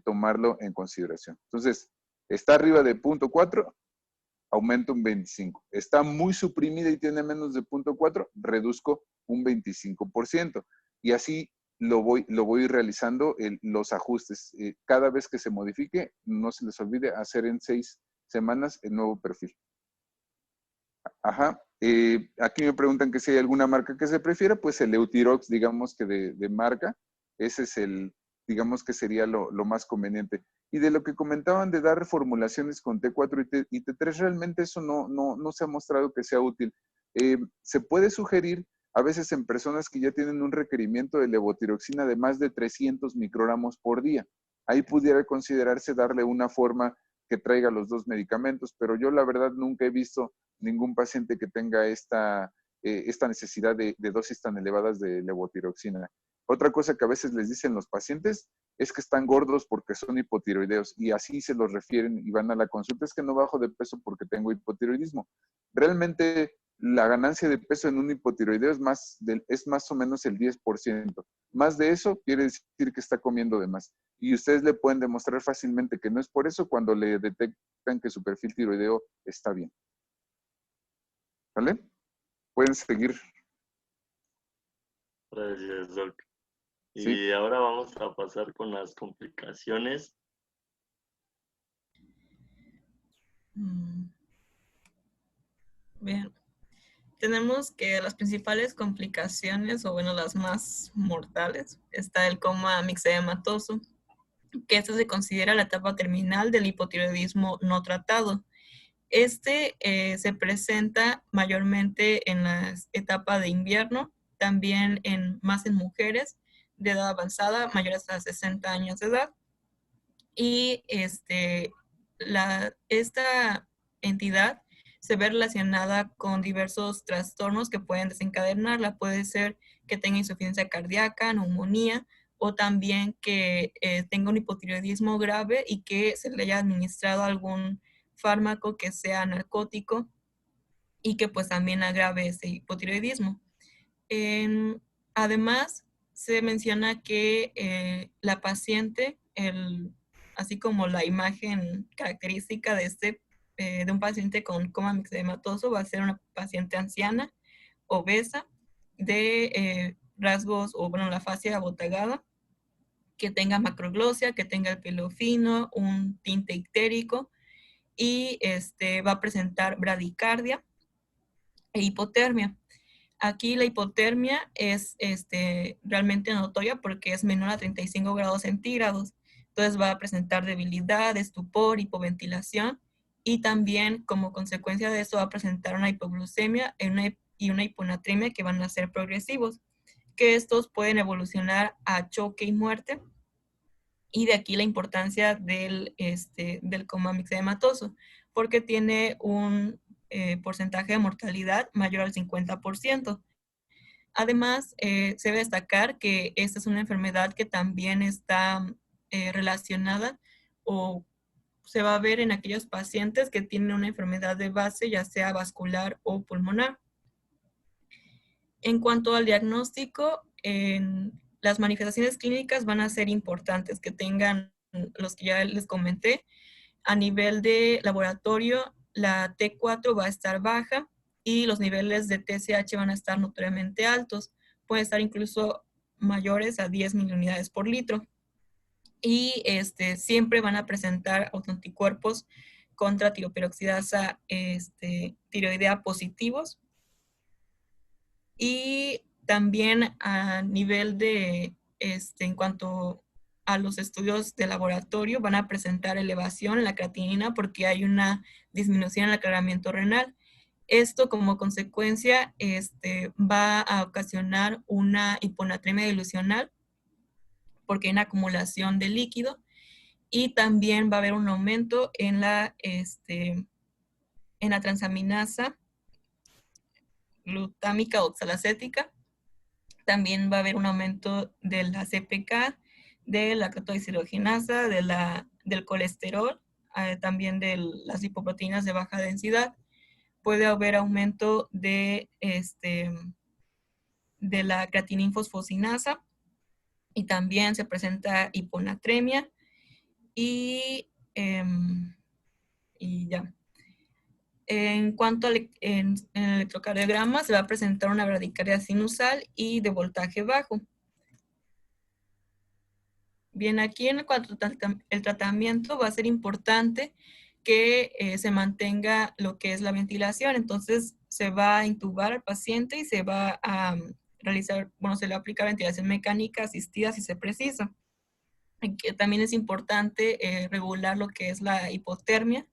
Speaker 1: tomarlo en consideración. Entonces, está arriba de 0.4, aumento un 25. Está muy suprimida y tiene menos de 0.4, reduzco un 25%. Y así lo voy realizando los ajustes. Cada vez que se modifique, no se les olvide hacer en 6 semanas el nuevo perfil. Ajá. Aquí me preguntan que si hay alguna marca que se prefiera, pues el Eutirox, digamos que de marca, Ese es digamos que sería lo más conveniente. Y de lo que comentaban de dar reformulaciones con T4 y T3, realmente eso no se ha mostrado que sea útil. Se puede sugerir a veces en personas que ya tienen un requerimiento de levotiroxina de más de 300 microgramos por día. Ahí pudiera considerarse darle una forma que traiga los dos medicamentos, pero yo la verdad nunca he visto ningún paciente que tenga esta necesidad de dosis tan elevadas de levotiroxina. Otra cosa que a veces les dicen los pacientes es que están gordos porque son hipotiroideos y así se los refieren y van a la consulta, es que no bajo de peso porque tengo hipotiroidismo. Realmente la ganancia de peso en un hipotiroideo es más o menos el 10%. Más de eso quiere decir que está comiendo de más. Y ustedes le pueden demostrar fácilmente que no es por eso cuando le detectan que su perfil tiroideo está bien. ¿Vale? Pueden seguir.
Speaker 8: Gracias, Doc. Y
Speaker 1: Sí.
Speaker 8: ahora vamos a pasar con las complicaciones.
Speaker 3: Bien. Tenemos que las principales complicaciones, o bueno, las más mortales, está el coma mixedematoso, que esta se considera la etapa terminal del hipotiroidismo no tratado. Se presenta mayormente en la etapa de invierno, también más en mujeres de edad avanzada, mayores a 60 años de edad. Y esta entidad se ve relacionada con diversos trastornos que pueden desencadenarla. Puede ser que tenga insuficiencia cardíaca, neumonía, o también que tenga un hipotiroidismo grave y que se le haya administrado algún fármaco que sea narcótico y que pues también agrave ese hipotiroidismo. Además, se menciona que la paciente, así como la imagen característica de un paciente con coma mixedematoso, va a ser una paciente anciana, obesa, de rasgos, o bueno, la fascia abotagada, que tenga macroglosia, que tenga el pelo fino, un tinte ictérico, y va a presentar bradicardia e hipotermia. Aquí la hipotermia es realmente notoria porque es menor a 35 grados centígrados. Entonces va a presentar debilidad, estupor, hipoventilación, y también como consecuencia de eso va a presentar una hipoglucemia y una hiponatremia que van a ser progresivos, que estos pueden evolucionar a choque y muerte. Y de aquí la importancia del coma mixedematoso, porque tiene un porcentaje de mortalidad mayor al 50%. Además, se debe destacar que esta es una enfermedad que también está relacionada, o se va a ver en aquellos pacientes que tienen una enfermedad de base, ya sea vascular o pulmonar. En cuanto al diagnóstico, las manifestaciones clínicas van a ser importantes, que tengan los que ya les comenté. A nivel de laboratorio, la T4 va a estar baja y los niveles de TSH van a estar notoriamente altos. Pueden estar incluso mayores a 10 miliunidades por litro. Y siempre van a presentar autoanticuerpos contra tiroperoxidasa tiroidea positivos. Y también a nivel de, en cuanto a los estudios de laboratorio, van a presentar elevación en la creatinina porque hay una disminución en el aclaramiento renal. Esto como consecuencia va a ocasionar una hiponatremia dilucional porque hay una acumulación de líquido, y también va a haber un aumento en la transaminasa glutámica oxalacética. También va a haber un aumento de la CPK, de la lactatohidrogenasa, del colesterol, también de las lipoproteínas de baja densidad. Puede haber aumento de la creatininfosfosinasa, y también se presenta hiponatremia y ya. En cuanto en el electrocardiograma, se va a presentar una bradicardia sinusal y de voltaje bajo. Bien, aquí en cuanto al tratamiento, va a ser importante que se mantenga lo que es la ventilación. Entonces, se va a intubar al paciente y se va a realizar, bueno, se le aplica ventilación mecánica asistida si se precisa. Que también es importante regular lo que es la hipotermia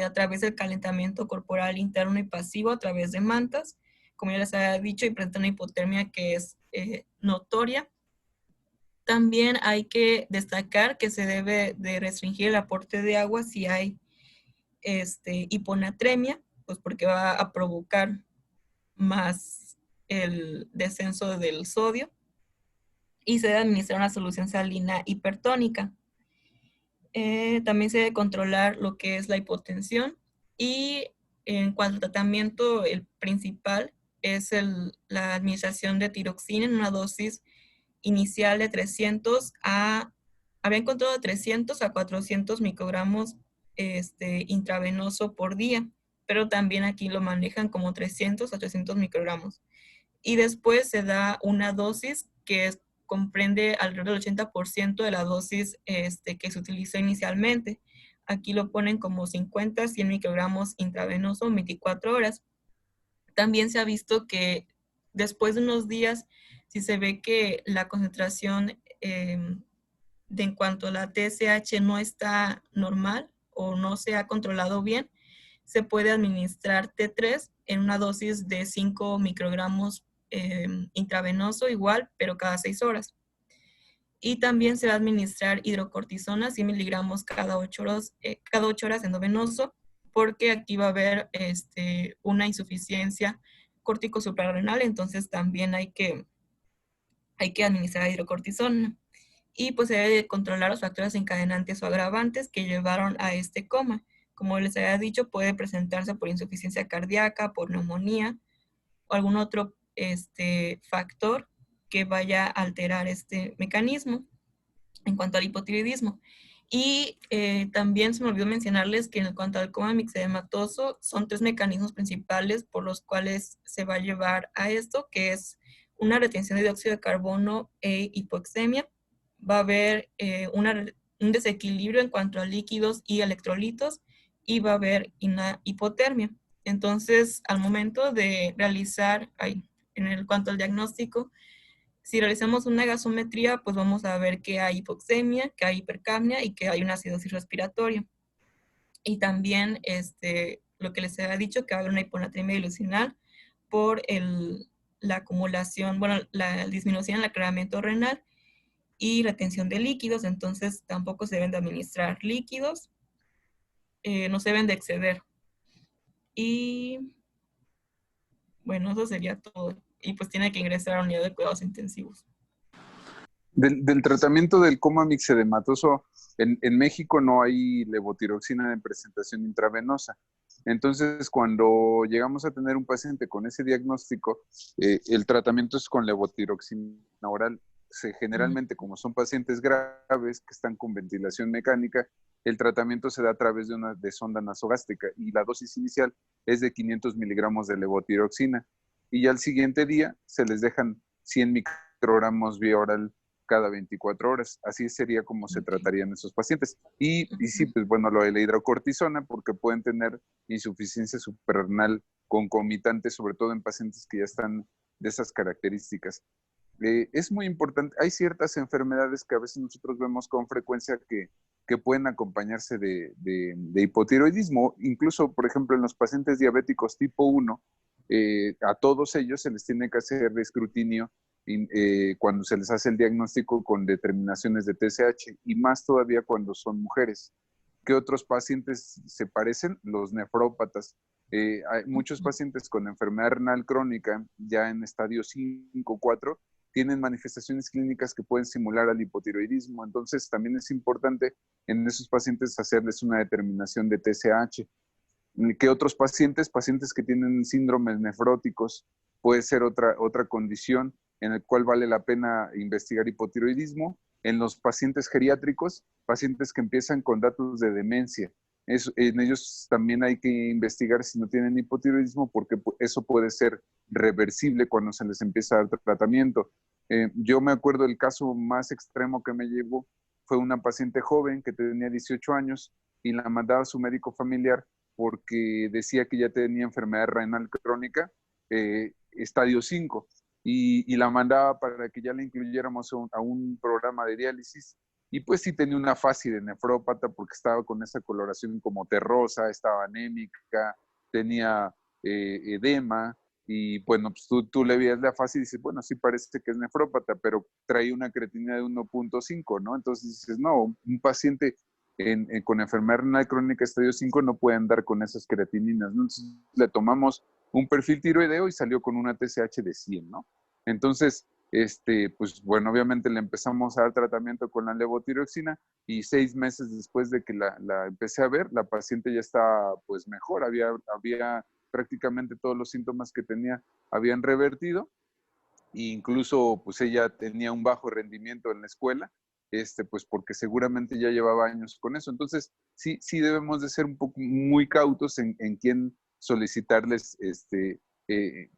Speaker 3: a través del calentamiento corporal interno y pasivo a través de mantas, como ya les había dicho, y presenta una hipotermia que es notoria. También hay que destacar que se debe de restringir el aporte de agua si hay hiponatremia, pues porque va a provocar más el descenso del sodio, y se debe administrar una solución salina hipertónica. También se debe controlar lo que es la hipotensión, y en cuanto al tratamiento, el principal es la administración de tiroxina en una dosis inicial de 300 había encontrado de 300 a 400 microgramos intravenoso por día, pero también aquí lo manejan como 300 a 300 microgramos. Y después se da una dosis que comprende alrededor del 80% de la dosis que se utilizó inicialmente. Aquí lo ponen como 50 a 100 microgramos intravenoso en 24 horas. También se ha visto que después de unos días, si se ve que la concentración en cuanto a la TSH no está normal o no se ha controlado bien, se puede administrar T3 en una dosis de 5 microgramos intravenoso igual, pero cada 6 horas. Y también se va a administrar hidrocortisona, 100 miligramos cada 8 horas endovenoso, porque aquí va a haber una insuficiencia córtico suprarrenal, entonces también hay que administrar hidrocortisona. Y pues se debe controlar los factores encadenantes o agravantes que llevaron a este coma. Como les había dicho, puede presentarse por insuficiencia cardíaca, por neumonía o algún otro factor que vaya a alterar este mecanismo en cuanto al hipotiroidismo. Y también se me olvidó mencionarles que en cuanto al coma mixedematoso, son 3 mecanismos principales por los cuales se va a llevar a esto, que es una retención de dióxido de carbono e hipoxemia. Va a haber un desequilibrio en cuanto a líquidos y electrolitos, y va a haber una hipotermia. Entonces, al momento de realizar, en cuanto al diagnóstico, si realizamos una gasometría, pues vamos a ver que hay hipoxemia, que hay hipercapnia y que hay una acidosis respiratoria. Y también lo que les había dicho, que va a haber una hiponatremia dilucional por la acumulación, bueno, la disminución en el aclaramiento renal y retención de líquidos. Entonces tampoco se deben de administrar líquidos, no se deben de exceder. Y bueno, eso sería todo. Y pues tiene que ingresar a la unidad de cuidados intensivos.
Speaker 1: Del tratamiento del coma mixedematoso, en México no hay levotiroxina en presentación intravenosa. Entonces, cuando llegamos a tener un paciente con ese diagnóstico, el tratamiento es con levotiroxina oral. Generalmente, como son pacientes graves que están con ventilación mecánica, el tratamiento se da a través de sonda nasogástrica, y la dosis inicial es de 500 miligramos de levotiroxina. Y ya al siguiente día se les dejan 100 microgramos vía oral cada 24 horas. Así sería como se tratarían esos pacientes. Y sí, pues bueno, lo de la hidrocortisona, porque pueden tener insuficiencia suprarrenal concomitante, sobre todo en pacientes que ya están de esas características. Es muy importante, hay ciertas enfermedades que a veces nosotros vemos con frecuencia que pueden acompañarse de hipotiroidismo. Incluso, por ejemplo, en los pacientes diabéticos tipo 1, a todos ellos se les tiene que hacer escrutinio cuando se les hace el diagnóstico con determinaciones de TSH, y más todavía cuando son mujeres. ¿Qué otros pacientes se parecen? Los nefrópatas. Hay muchos pacientes con enfermedad renal crónica, ya en estadio 5 o 4, tienen manifestaciones clínicas que pueden simular al hipotiroidismo. Entonces, también es importante en esos pacientes hacerles una determinación de TSH. ¿Qué otros pacientes? Pacientes que tienen síndromes nefróticos, puede ser otra condición en el cual vale la pena investigar hipotiroidismo. En los pacientes geriátricos, pacientes que empiezan con datos de demencia, en ellos también hay que investigar si no tienen hipotiroidismo, porque eso puede ser reversible cuando se les empieza a dar tratamiento. Yo me acuerdo el caso más extremo que me llevó, fue una paciente joven que tenía 18 años y la mandaba a su médico familiar porque decía que ya tenía enfermedad renal crónica, estadio 5. y la mandaba para que ya la incluyéramos a un programa de diálisis. Y pues sí tenía una fase de nefrópata porque estaba con esa coloración como terrosa, estaba anémica, tenía edema, y bueno, pues tú le veías la fase y dices, bueno, sí parece que es nefrópata, pero traía una creatinina de 1.5, ¿no? Entonces dices, no, un paciente con enfermedad renal crónica estadio 5 no puede andar con esas creatininas, ¿no? Entonces le tomamos un perfil tiroideo y salió con una TSH de 100, ¿no? Entonces, pues bueno, obviamente le empezamos a dar tratamiento con la levotiroxina y 6 meses después de que la empecé a ver, la paciente ya estaba pues mejor, había prácticamente todos los síntomas que tenía habían revertido, e incluso pues ella tenía un bajo rendimiento en la escuela, pues porque seguramente ya llevaba años con eso. Entonces, sí debemos de ser un poco muy cautos en quién solicitarles,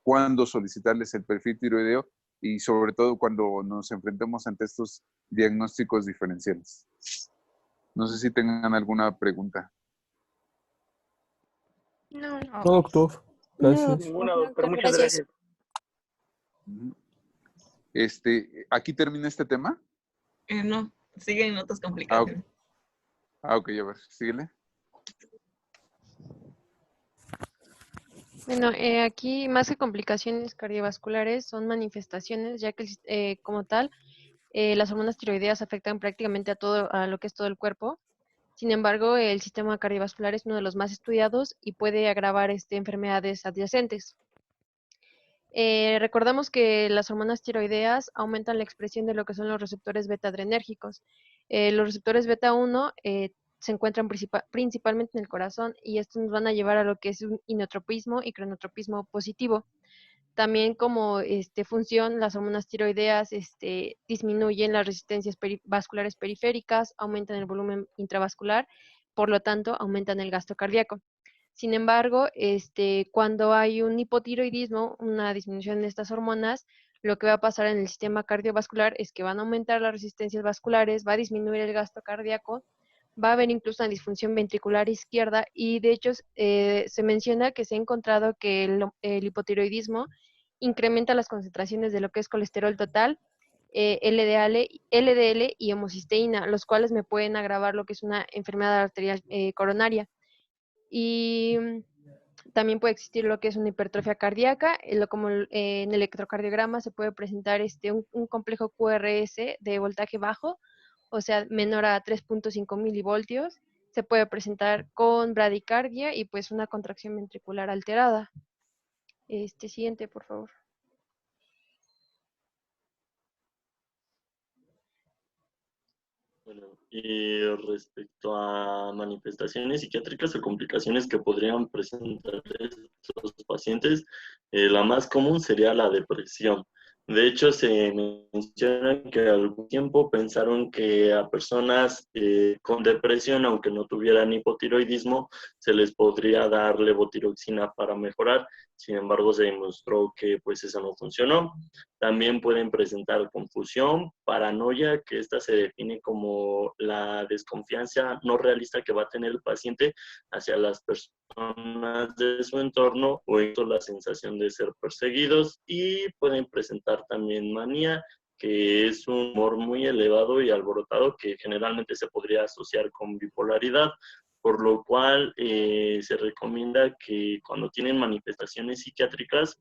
Speaker 1: cuándo solicitarles el perfil tiroideo, y sobre todo cuando nos enfrentemos ante estos diagnósticos diferenciales. No sé si tengan alguna pregunta.
Speaker 2: No,
Speaker 9: No, doctor. Gracias.
Speaker 10: Ninguna, doctor, muchas
Speaker 5: Gracias.
Speaker 10: gracias.
Speaker 1: ¿Aquí termina este tema?
Speaker 3: No, siguen otras
Speaker 1: Ah,
Speaker 3: complicaciones.
Speaker 1: ok, a ver, síguele.
Speaker 2: bueno, aquí más que complicaciones cardiovasculares son manifestaciones, ya que como tal, las hormonas tiroideas afectan prácticamente a lo que es todo el cuerpo. Sin embargo, el sistema cardiovascular es uno de los más estudiados y puede agravar enfermedades adyacentes. Recordamos que las hormonas tiroideas aumentan la expresión de lo que son los receptores beta-adrenérgicos. Los receptores beta-1 se encuentran principalmente en el corazón, y estos nos van a llevar a lo que es un inotropismo y cronotropismo positivo. También como función, las hormonas tiroideas disminuyen las resistencias vasculares periféricas, aumentan el volumen intravascular, por lo tanto aumentan el gasto cardíaco. Sin embargo, cuando hay un hipotiroidismo, una disminución de estas hormonas, lo que va a pasar en el sistema cardiovascular es que van a aumentar las resistencias vasculares, va a disminuir el gasto cardíaco, va a haber incluso una disfunción ventricular izquierda, y de hecho se menciona que se ha encontrado que el hipotiroidismo incrementa las concentraciones de lo que es colesterol total, LDL y homocisteína, los cuales me pueden agravar lo que es una enfermedad arterial coronaria. Y también puede existir lo que es una hipertrofia cardíaca, como en el electrocardiograma se puede presentar un complejo QRS de voltaje bajo, o sea, menor a 3.5 milivoltios. Se puede presentar con bradicardia y pues una contracción ventricular alterada. Siguiente, por favor.
Speaker 8: Bueno, y respecto a manifestaciones psiquiátricas o complicaciones que podrían presentar estos pacientes, la más común sería la depresión. De hecho, se menciona que algún tiempo pensaron que a personas con depresión, aunque no tuvieran hipotiroidismo, se les podría dar levotiroxina para mejorar. Sin embargo, se demostró que pues eso no funcionó. También pueden presentar confusión, paranoia, que esta se define como la desconfianza no realista que va a tener el paciente hacia las personas de su entorno, o incluso la sensación de ser perseguidos, y pueden presentar también manía, que es un humor muy elevado y alborotado que generalmente se podría asociar con bipolaridad, por lo cual se recomienda que cuando tienen manifestaciones psiquiátricas,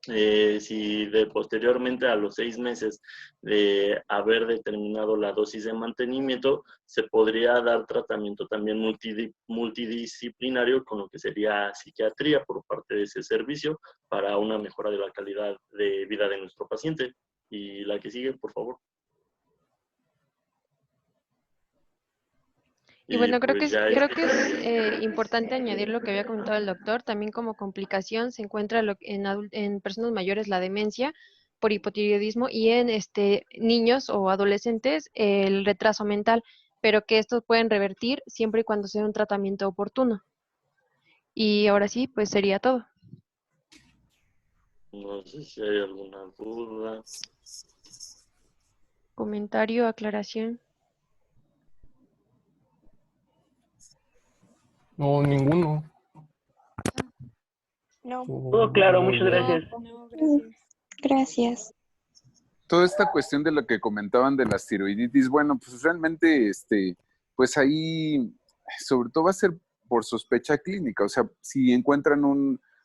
Speaker 8: si posteriormente a los 6 meses de haber determinado la dosis de mantenimiento, se podría dar tratamiento también multidisciplinario con lo que sería psiquiatría por parte de ese servicio para una mejora de la calidad de vida de nuestro paciente. Y la que sigue, por favor.
Speaker 2: Y bueno, creo que
Speaker 8: pues
Speaker 2: es importante añadir lo que había comentado el doctor. También como complicación se encuentra en personas mayores la demencia por hipotiroidismo, y en niños o adolescentes el retraso mental, pero que estos pueden revertir siempre y cuando sea un tratamiento oportuno. Y ahora sí, pues sería todo.
Speaker 8: No sé si hay alguna duda.
Speaker 2: Comentario, aclaración.
Speaker 9: No, ninguno.
Speaker 5: No.
Speaker 10: Todo claro, muchas
Speaker 9: Muy bien.
Speaker 10: gracias.
Speaker 5: No, gracias.
Speaker 11: Gracias.
Speaker 1: Toda esta cuestión de lo que comentaban de las tiroiditis, bueno, pues realmente, pues ahí, sobre todo va a ser por sospecha clínica, o sea, si encuentran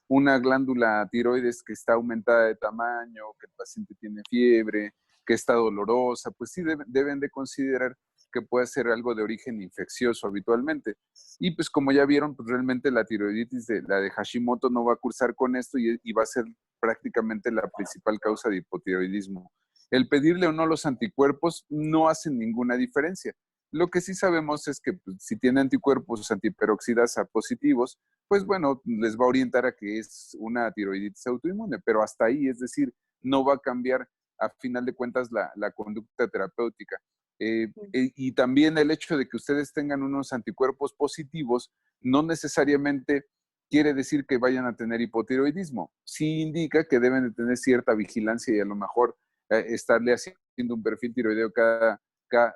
Speaker 1: una glándula tiroides que está aumentada de tamaño, que el paciente tiene fiebre, que está dolorosa, pues sí deben de considerar que puede ser algo de origen infeccioso habitualmente. Y pues como ya vieron, pues realmente la tiroiditis, la de Hashimoto, no va a cursar con esto y va a ser prácticamente la principal causa de hipotiroidismo. El pedirle o no los anticuerpos no hace ninguna diferencia. Lo que sí sabemos es que pues, si tiene anticuerpos antiperoxidasa positivos, pues bueno, les va a orientar a que es una tiroiditis autoinmune, pero hasta ahí, es decir, no va a cambiar a final de cuentas la conducta terapéutica. Y también el hecho de que ustedes tengan unos anticuerpos positivos no necesariamente quiere decir que vayan a tener hipotiroidismo. Sí indica que deben de tener cierta vigilancia y a lo mejor estarle haciendo un perfil tiroideo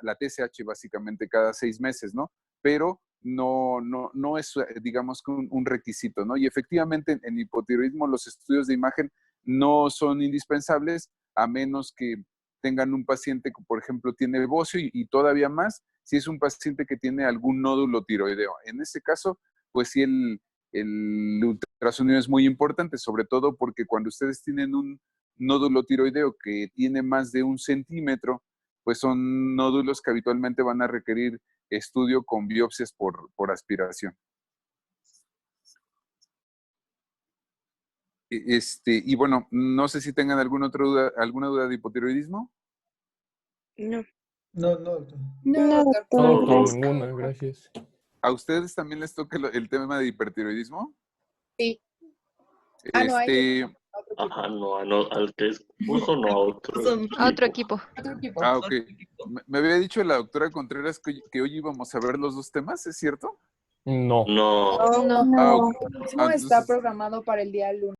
Speaker 1: la TSH básicamente cada 6 meses, ¿no? Pero no es, digamos, un requisito, ¿no? Y efectivamente en hipotiroidismo los estudios de imagen no son indispensables a menos que tengan un paciente que, por ejemplo, tiene bocio y todavía más si es un paciente que tiene algún nódulo tiroideo. En este caso, pues sí, el ultrasonido es muy importante, sobre todo porque cuando ustedes tienen un nódulo tiroideo que tiene más de 1 centímetro, pues son nódulos que habitualmente van a requerir estudio con biopsias por aspiración. Y bueno, no sé si tengan alguna duda de hipotiroidismo.
Speaker 11: No.
Speaker 7: No, doctor.
Speaker 11: No,
Speaker 9: No,
Speaker 11: doctor.
Speaker 9: doctor, ninguna, gracias.
Speaker 1: ¿A ustedes también les toca el tema de hipertiroidismo?
Speaker 12: Sí. Ah, no, a ellos.
Speaker 8: Ajá, no, al que expuso, no a otro.
Speaker 2: A otro equipo.
Speaker 1: Ah, ok. Me había dicho la doctora Contreras que hoy íbamos a ver los 2 temas, ¿es cierto?
Speaker 9: No.
Speaker 8: No.
Speaker 2: No.
Speaker 1: Ah, ok.
Speaker 12: El próximo está programado para el día lunes.